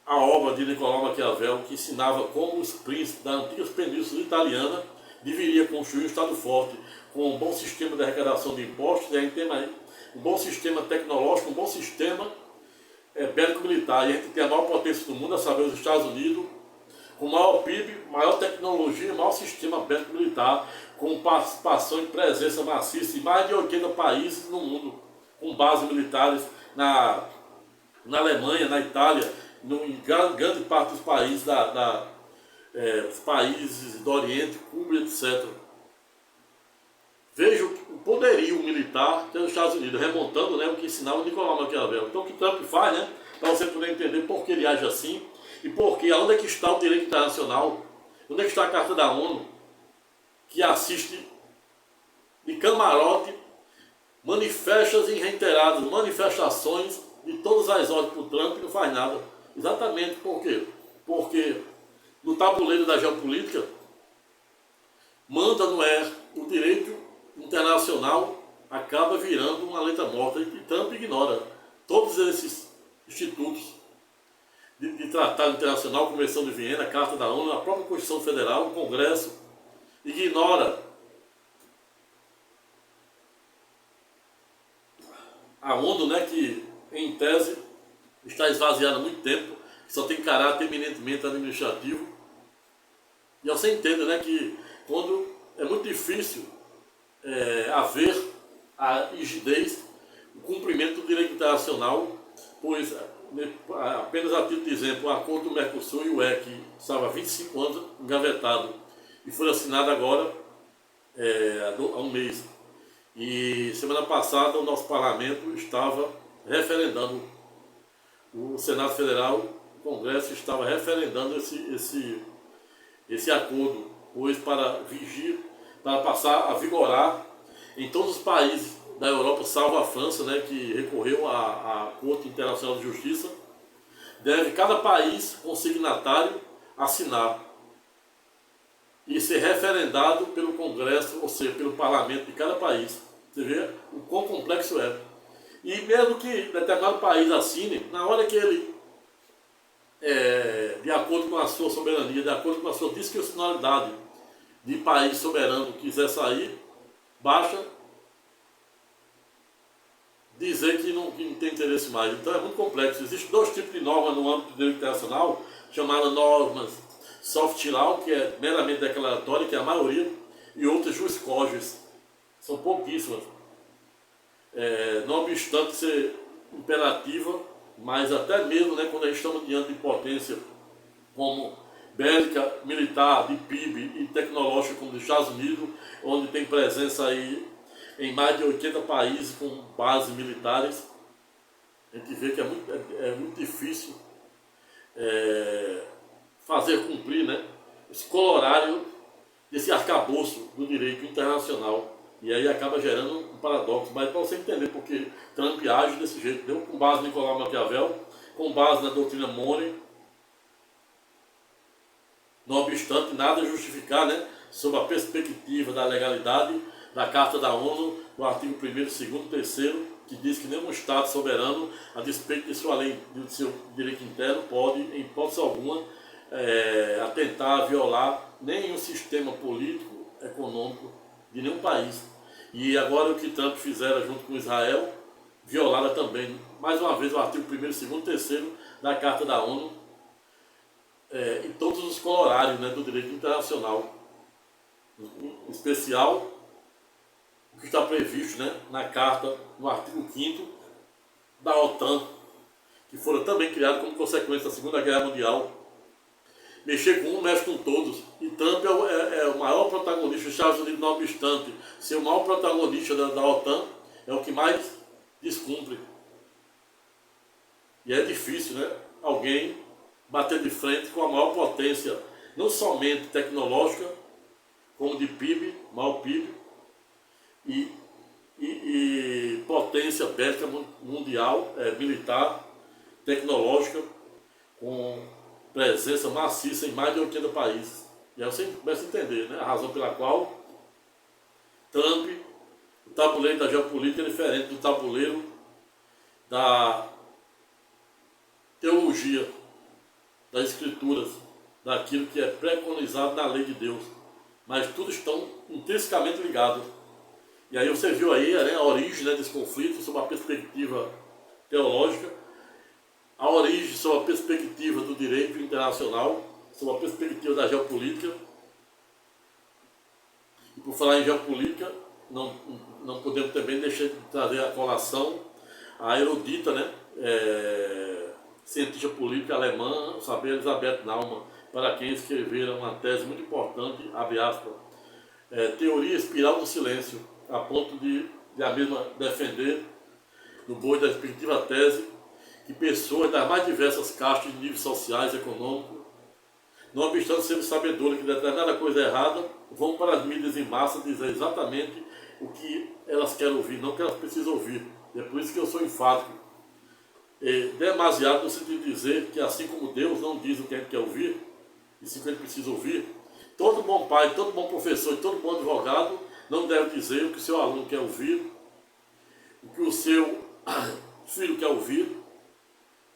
a obra de Nicolau Maquiavel, que ensinava como os príncipes da antiga península italiana deveriam construir um Estado forte, com um bom sistema de arrecadação de impostos, e a gente tem um bom sistema tecnológico, um bom sistema bélico-militar. E a gente tem a maior potência do mundo, a saber, os Estados Unidos, com maior PIB, maior tecnologia, maior sistema bélico-militar, com participação e presença maciça em mais de 80 países no mundo, com bases militares na Alemanha, na Itália, em grande parte dos países os países do Oriente, Cuba, etc. Veja o poderio militar dos Estados Unidos, remontando o que ensinava Nicolau Maquiavel. Então o que Trump faz, para você poder entender por que ele age assim, e porque onde é que está o direito internacional, onde é que está a Carta da ONU, que assiste de camarote manifestas e reiteradas manifestações de todas as ordens por Trump e não faz nada. Exatamente por quê? Porque no tabuleiro da geopolítica manda o direito internacional, acaba virando uma letra morta, e Trump ignora todos esses institutos de tratado internacional, Convenção de Viena, Carta da ONU, a própria Constituição Federal, o Congresso, ignora a ONU, que em tese está esvaziada há muito tempo, só tem caráter eminentemente administrativo. E você entende que quando é muito difícil haver a rigidez, o cumprimento do direito internacional, pois apenas a título de exemplo, o acordo do Mercosul e o UE, que estava há 25 anos engavetado e foi assinado agora há um mês. E semana passada o nosso parlamento estava referendando, o Senado Federal, o Congresso estava referendando esse acordo, pois para passar a vigorar em todos os países da Europa, salvo a França, né, que recorreu à Corte Internacional de Justiça, deve cada país consignatário assinar e ser referendado pelo Congresso, ou seja, pelo parlamento de cada país. Você vê o quão complexo é. E mesmo que determinado país assine, na hora que ele, de acordo com a sua soberania, de acordo com a sua discricionalidade de país soberano, quiser sair, basta dizer que não tem interesse mais. Então é muito complexo. Existem dois tipos de normas no âmbito do direito internacional, chamadas normas soft law, que é meramente declaratória, que é a maioria, e outras jus cogens. São pouquíssimas. Não obstante ser imperativa, mas até mesmo, né, quando a gente estamos diante de potência como bélica, militar, de PIB e tecnológica como os Estados Unidos, onde tem presença aí em mais de 80 países com bases militares, a gente vê que é muito difícil fazer cumprir, né, esse colorário desse arcabouço do direito internacional. E aí acaba gerando um paradoxo. Mas para você entender porque Trump age desse jeito, deu com base em Nicolau Maquiavel, com base na doutrina Monroe, não obstante nada justificar, né, sob a perspectiva da legalidade da Carta da ONU, no artigo 1º, 2º, 3º, que diz que nenhum Estado soberano, a despeito de sua lei, de seu direito interno, pode, em hipótese alguma, atentar, violar nenhum sistema político, econômico de nenhum país. E agora o que Trump fizeram junto com Israel, violaram também, mais uma vez, o artigo 1º, 2º, 3º da Carta da ONU, e todos os colorários, né, do direito internacional. Em especial, o que está previsto, né, na Carta, no artigo 5º da OTAN, que foram também criados como consequência da Segunda Guerra Mundial. Mexer com um, mexe com todos. E Trump é o maior protagonista dos Estados Unidos, não obstante ser o maior protagonista da OTAN, é o que mais descumpre. E é difícil, né, alguém bater de frente com a maior potência, não somente tecnológica, como de PIB, maior PIB, e potência bélica mundial, militar, tecnológica, com presença maciça em mais de 80 países. E aí você começa a entender, né, a razão pela qual Trump, o tabuleiro da geopolítica é diferente do tabuleiro da teologia, das escrituras, daquilo que é preconizado na lei de Deus. Mas tudo estão intrinsecamente ligados. E aí você viu aí, né, a origem, né, desse conflito sob a perspectiva teológica, a origem sob a perspectiva do direito internacional, sob a perspectiva da geopolítica. E por falar em geopolítica, não podemos também deixar de trazer a colação a erudita, né, cientista política alemã, saber Elisabeth Naumann, para quem escreveram uma tese muito importante, abre aspas, teoria espiral do silêncio, a ponto de a mesma defender, no bojo da respectiva tese, que pessoas das mais diversas castas de níveis sociais e econômicos, não obstante serem sabedoras que determinada coisa errada, vão para as mídias em massa dizer exatamente o que elas querem ouvir, não o que elas precisam ouvir. E é por isso que eu sou enfático. Demasiado no sentido de dizer que assim como Deus não diz o que a gente quer ouvir, e sim o que a gente precisa ouvir, todo bom pai, todo bom professor e todo bom advogado não deve dizer o que o seu aluno quer ouvir, o que o seu filho quer ouvir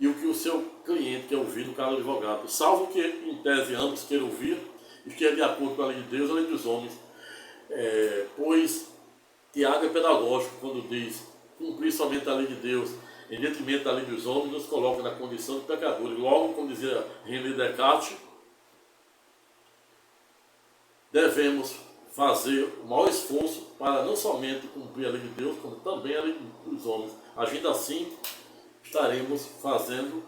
e o que o seu cliente quer ouvir, no caso do advogado, salvo que em tese ambos queiram ouvir e que é de acordo com a lei de Deus e a lei dos homens. Pois Tiago é pedagógico quando diz cumprir somente a lei de Deus em detrimento da lei dos homens, nos coloca na condição de pecadores. Logo, como dizia René Descartes, devemos fazer o maior esforço para não somente cumprir a lei de Deus, como também a lei dos homens. Agindo assim, estaremos fazendo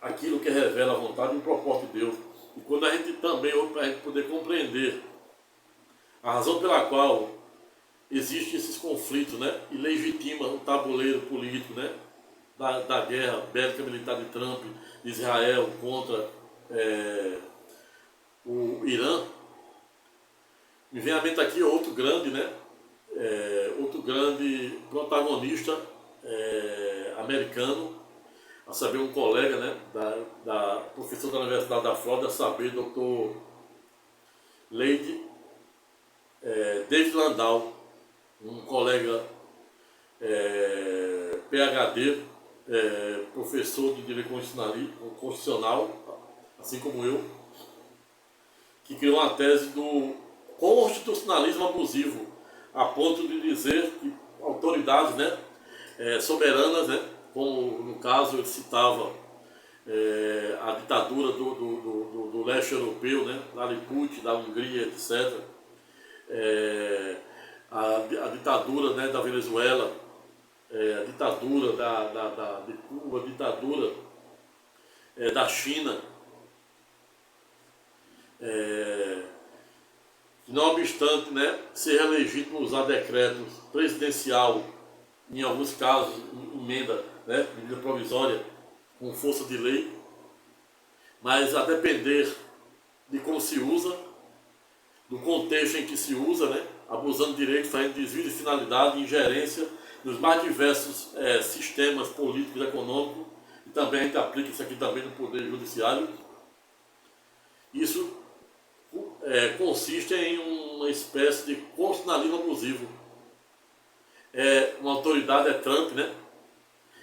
aquilo que revela a vontade e o propósito de Deus. E quando a gente também, para a gente poder compreender a razão pela qual existem esses conflitos, né, e legitima o tabuleiro político, né, da guerra bélica militar de Trump, de Israel contra o Irã, Me vem à mente aqui outro grande, né? Outro grande protagonista americano, a saber, um colega, né, da professor da Universidade da Flórida, a saber, Dr. Lady David Landau, um colega PhD, professor de Direito Constitucional, assim como eu, que criou uma tese do constitucionalismo abusivo, a ponto de dizer que autoridades, né, soberanas, né, como no caso ele citava a ditadura do leste europeu, né, da Liput, da Hungria, etc., a ditadura, né, da Venezuela, a ditadura de Cuba, a ditadura da China, não obstante, né, ser reelegido por usar decreto presidencial, em alguns casos, emenda, né, medida provisória, com força de lei, mas a depender de como se usa, do contexto em que se usa, né, abusando de direitos, fazendo desvio de finalidade e ingerência nos mais diversos sistemas políticos e econômicos, e também a gente aplica isso aqui também no Poder Judiciário. Isso consiste em uma espécie de constitucionalismo abusivo. Uma autoridade Trump, né,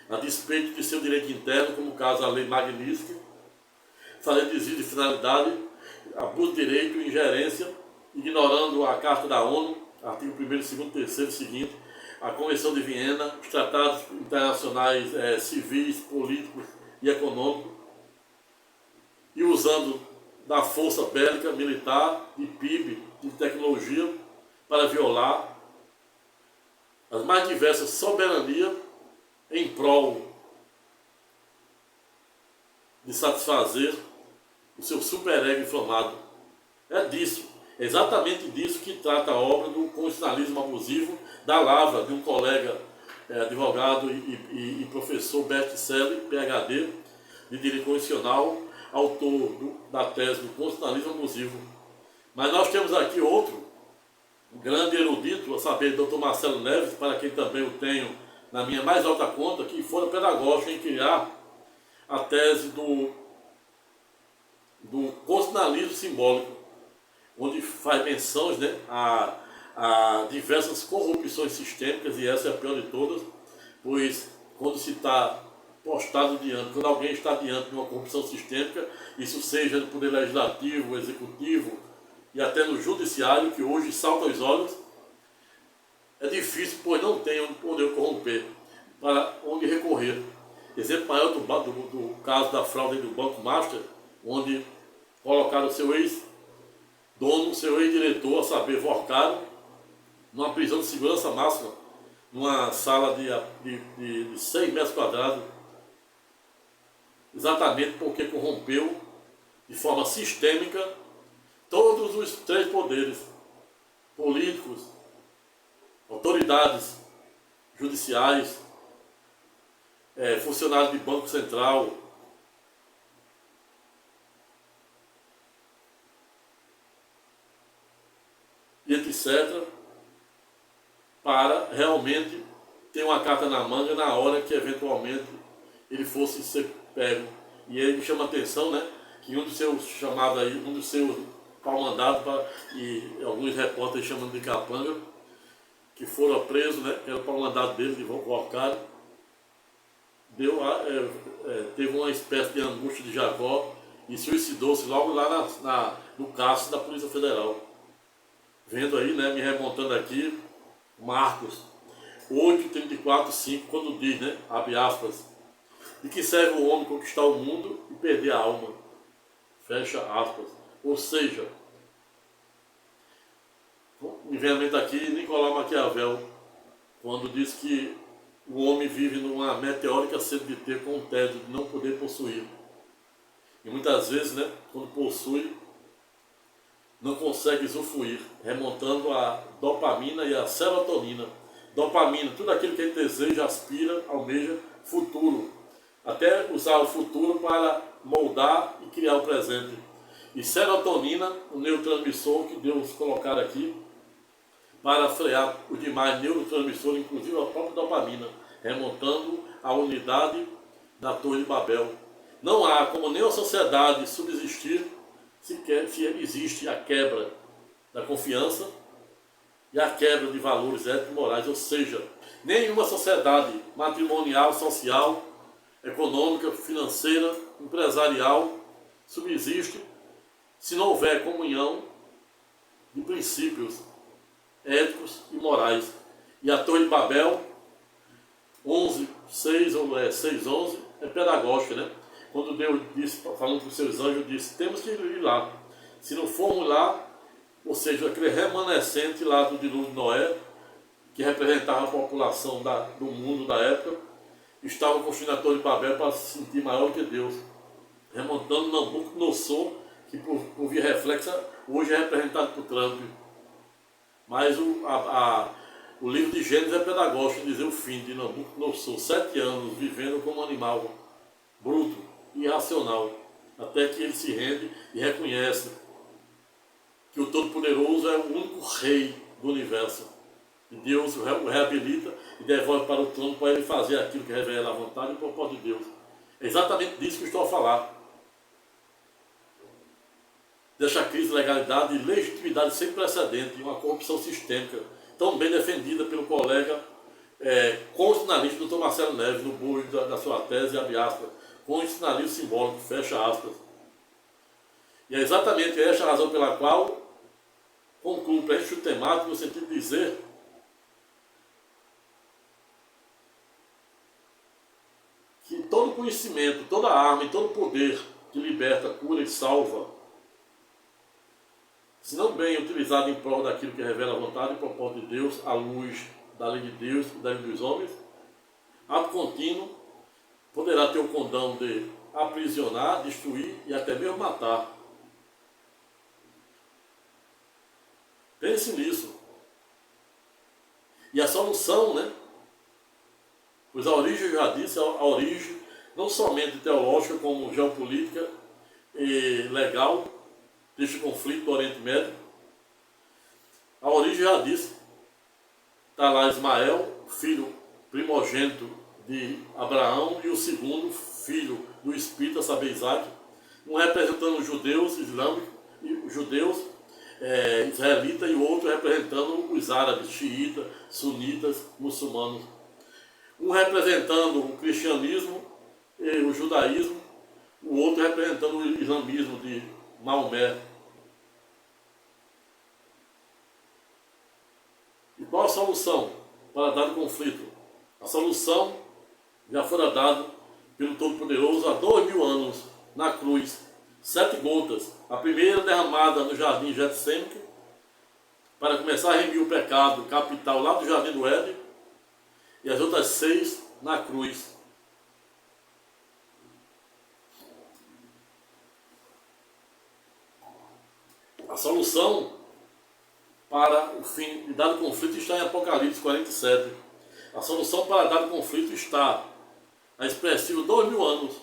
a despeito de seu direito interno, como o caso da Lei Magnitsky, fazendo desvio de finalidade, abuso de direito e ingerência, ignorando a Carta da ONU, artigo 1º, 2º, 3º e seguinte, a Convenção de Viena, os tratados internacionais civis, políticos e econômicos, e usando da força bélica, militar, de PIB, de tecnologia, para violar as mais diversas soberanias em prol de satisfazer o seu superego inflamado. É disso, é exatamente disso que trata a obra do constitucionalismo abusivo, da lavra de um colega advogado e professor best-seller, PhD, de Direito Constitucional, autor da tese do constitucionalismo abusivo. Mas nós temos aqui outro grande erudito, a saber, Dr. Marcelo Neves, para quem também o tenho na minha mais alta conta, que foi pedagógico em criar a tese do constitucionalismo simbólico, onde faz menções, né, a diversas corrupções sistêmicas, e essa é a pior de todas, pois quando se está postado quando alguém está diante de uma corrupção sistêmica, isso seja no Poder Legislativo, Executivo e até no Judiciário, que hoje salta aos olhos, é difícil, pois não tem onde poder corromper, para onde recorrer. Exemplo maior do caso da fraude do Banco Master, onde colocaram o seu ex-dono, seu ex-diretor, a saber, Vorcaro, numa prisão de segurança máxima, numa sala de 100 metros quadrados, exatamente porque corrompeu de forma sistêmica todos os 3 poderes, políticos, autoridades judiciais, funcionários de Banco Central, e etc., para realmente ter uma carta na manga na hora que eventualmente ele fosse ser pego. E aí me chama a atenção, né, que um dos seus chamados aí, um dos seus pau-mandados, e alguns repórteres chamando de capanga, que foram presos, né, que era o pau-mandado dele, de Vorcaro, teve uma espécie de angústia de Jacó e suicidou-se logo lá no cárcere da Polícia Federal. Vendo aí, né, me remontando aqui, Marcos 8, 34, 5, quando diz, né, abre aspas, de que serve o homem conquistar o mundo e perder a alma, fecha aspas. Ou seja, me vem à mente aqui Nicolau Maquiavel, quando diz que o homem vive numa meteórica sede de ter, com o tédio de não poder possuir. E muitas vezes, né, quando possui, não consegue usufruir, remontando a dopamina e a serotonina. Dopamina, tudo aquilo que a gente deseja, aspira, almeja, futuro. Até usar o futuro para moldar e criar o presente. E serotonina, o neurotransmissor que Deus colocar aqui para frear os demais neurotransmissores, inclusive a própria dopamina, remontando a unidade da Torre de Babel. Não há como nenhuma sociedade subsistir se existe a quebra da confiança e a quebra de valores éticos e morais, ou seja, nenhuma sociedade matrimonial, social, econômica, financeira, empresarial subsiste se não houver comunhão de princípios éticos e morais. E a Torre de Babel 11:6 ou 6:11 é pedagógica, né? Quando Deus disse, falando para os seus anjos, disse: temos que ir lá. Se não formos lá, ou seja, aquele remanescente lá do dilúvio de Noé, que representava a população do mundo da época, estava construindo a Torre de Babel para se sentir maior que Deus, remontando Nabucodonosor, que por via reflexa hoje é representado por Trump. Mas o livro de Gênesis é pedagógico, dizer o fim de Nabucodonosor, 7 anos vivendo como um animal bruto, irracional, até que ele se rende e reconhece que o Todo-Poderoso é o único rei do universo. E Deus o reabilita e devolve para o trono para ele fazer aquilo que revela a vontade e o propósito de Deus. É exatamente disso que eu estou a falar. Desta crise de legalidade e legitimidade sem precedente e uma corrupção sistêmica, tão bem defendida pelo colega constitucionalista Dr. Marcelo Neves, no bojo da sua tese, abre aspas, constitucionalismo simbólico, fecha aspas. E é exatamente esta a razão pela qual concluo para este temático no sentido de dizer que todo conhecimento, toda arma e todo poder que liberta, cura e salva, se não bem utilizado em prol daquilo que revela a vontade e o propósito de Deus, à luz da lei de Deus e da lei dos homens, ato contínuo poderá ter o condão de aprisionar, destruir e até mesmo matar. Pense nisso. E a solução, né? Pois a origem, eu já disse, a origem não somente teológica, como geopolítica e legal, deste conflito do Oriente Médio. A origem, já disse, está lá Ismael, filho primogênito de Abraão, e o segundo filho do Espírito, a saber, Isaac, um representando os judeus islâmicos, e os judeus israelitas, e o outro representando os árabes, xiitas, sunitas, muçulmanos. Um representando o cristianismo e o judaísmo, o outro representando o islamismo de Maomé. E qual a solução para dado conflito? A solução já fora dada pelo Todo-Poderoso há 2000 anos, na cruz. 7 gotas. A primeira derramada no jardim Getsêmanico, para começar a remir o pecado capital lá do jardim do Éden, e as outras 6 na cruz. A solução para o fim de dado conflito está em Apocalipse 47. A solução para dado conflito está na expressiva 2000 anos,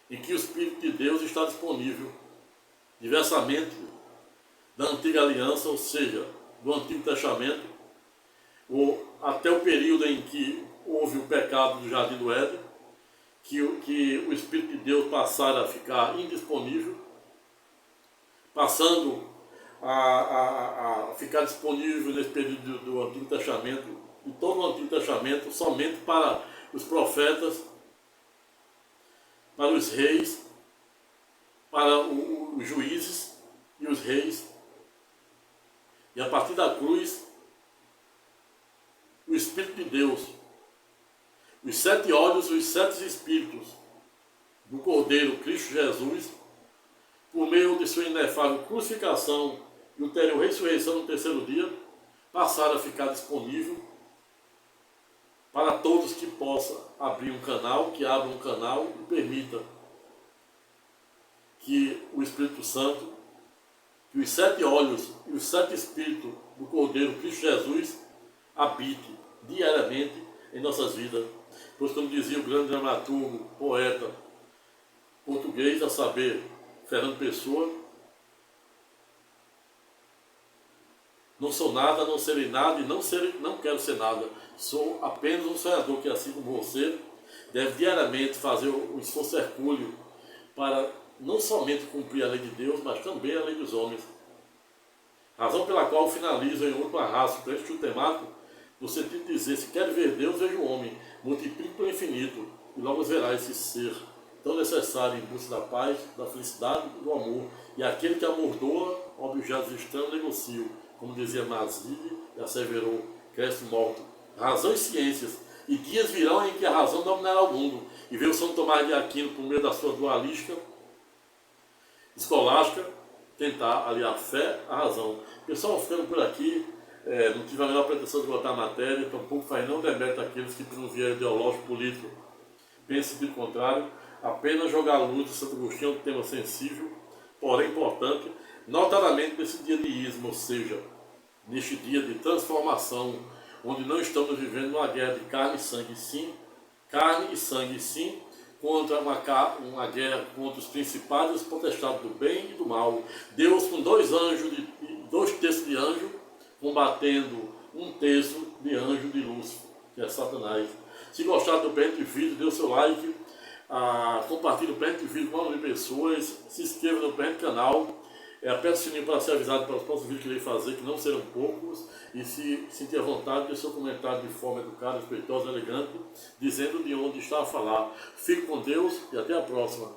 em que o Espírito de Deus está disponível, diversamente da antiga aliança, ou seja, do Antigo Testamento, ou até o período em que houve o pecado do Jardim do Éden, que o Espírito de Deus passara a ficar indisponível, passando a ficar disponível nesse período do Antigo Testamento, em todo o Antigo Testamento, somente para os profetas, para os reis, para os juízes e os reis. E a partir da cruz, o Espírito de Deus, os 7 olhos, os 7 espíritos do Cordeiro Cristo Jesus, por meio de sua inefável crucificação e ulterior ressurreição no terceiro dia, passaram a ficar disponível para todos que possam abrir um canal, que abra um canal e permita que o Espírito Santo, que os 7 olhos e os 7 espíritos do Cordeiro Cristo Jesus habite diariamente em nossas vidas. Pois, como dizia o grande dramaturgo, poeta português, a saber, Fernando Pessoa. Não sou nada, não serei nada e não quero ser nada. Sou apenas um sonhador que, assim como você, deve diariamente fazer o esforço hercúleo para não somente cumprir a lei de Deus, mas também a lei dos homens. Razão pela qual finalizo em última raça para este temático, no sentido de dizer, se quer ver Deus, veja o homem, multiplique pelo infinito, e logo verá esse ser tão necessário em busca da paz, da felicidade e do amor, e aquele que amordoa objetos estranhos negociam, como dizia Mazili e asseverou, cresce morto. Razão e ciências, e dias virão em que a razão dominará o mundo, e veio São Tomás de Aquino, por meio da sua dualística escolástica, tentar aliar a fé à razão. Pessoal, ficando por aqui, não tive a menor pretensão de botar a matéria, tampouco faz não demérito àqueles que, por um viés ideológico político, pensam de contrário, apenas jogar a luz de Santo Agostinho, um tema sensível, porém importante, notadamente nesse dia de ismo, ou seja, neste dia de transformação, onde não estamos vivendo uma guerra de carne e sangue sim, contra uma guerra contra os principados e os potestades do bem e do mal. Deus com dois terços de anjo, combatendo um terço de anjo de luz, que é Satanás. Se gostar do presente vídeo, dê o seu like, compartilhe o presente vídeo com uma de pessoas, se inscreva no presente canal, aperte o sininho para ser avisado para os próximos vídeos que irei fazer, que não serão poucos, e se sentir à vontade, deixe seu comentário de forma educada, respeitosa, elegante, dizendo de onde está a falar. Fique com Deus e até a próxima.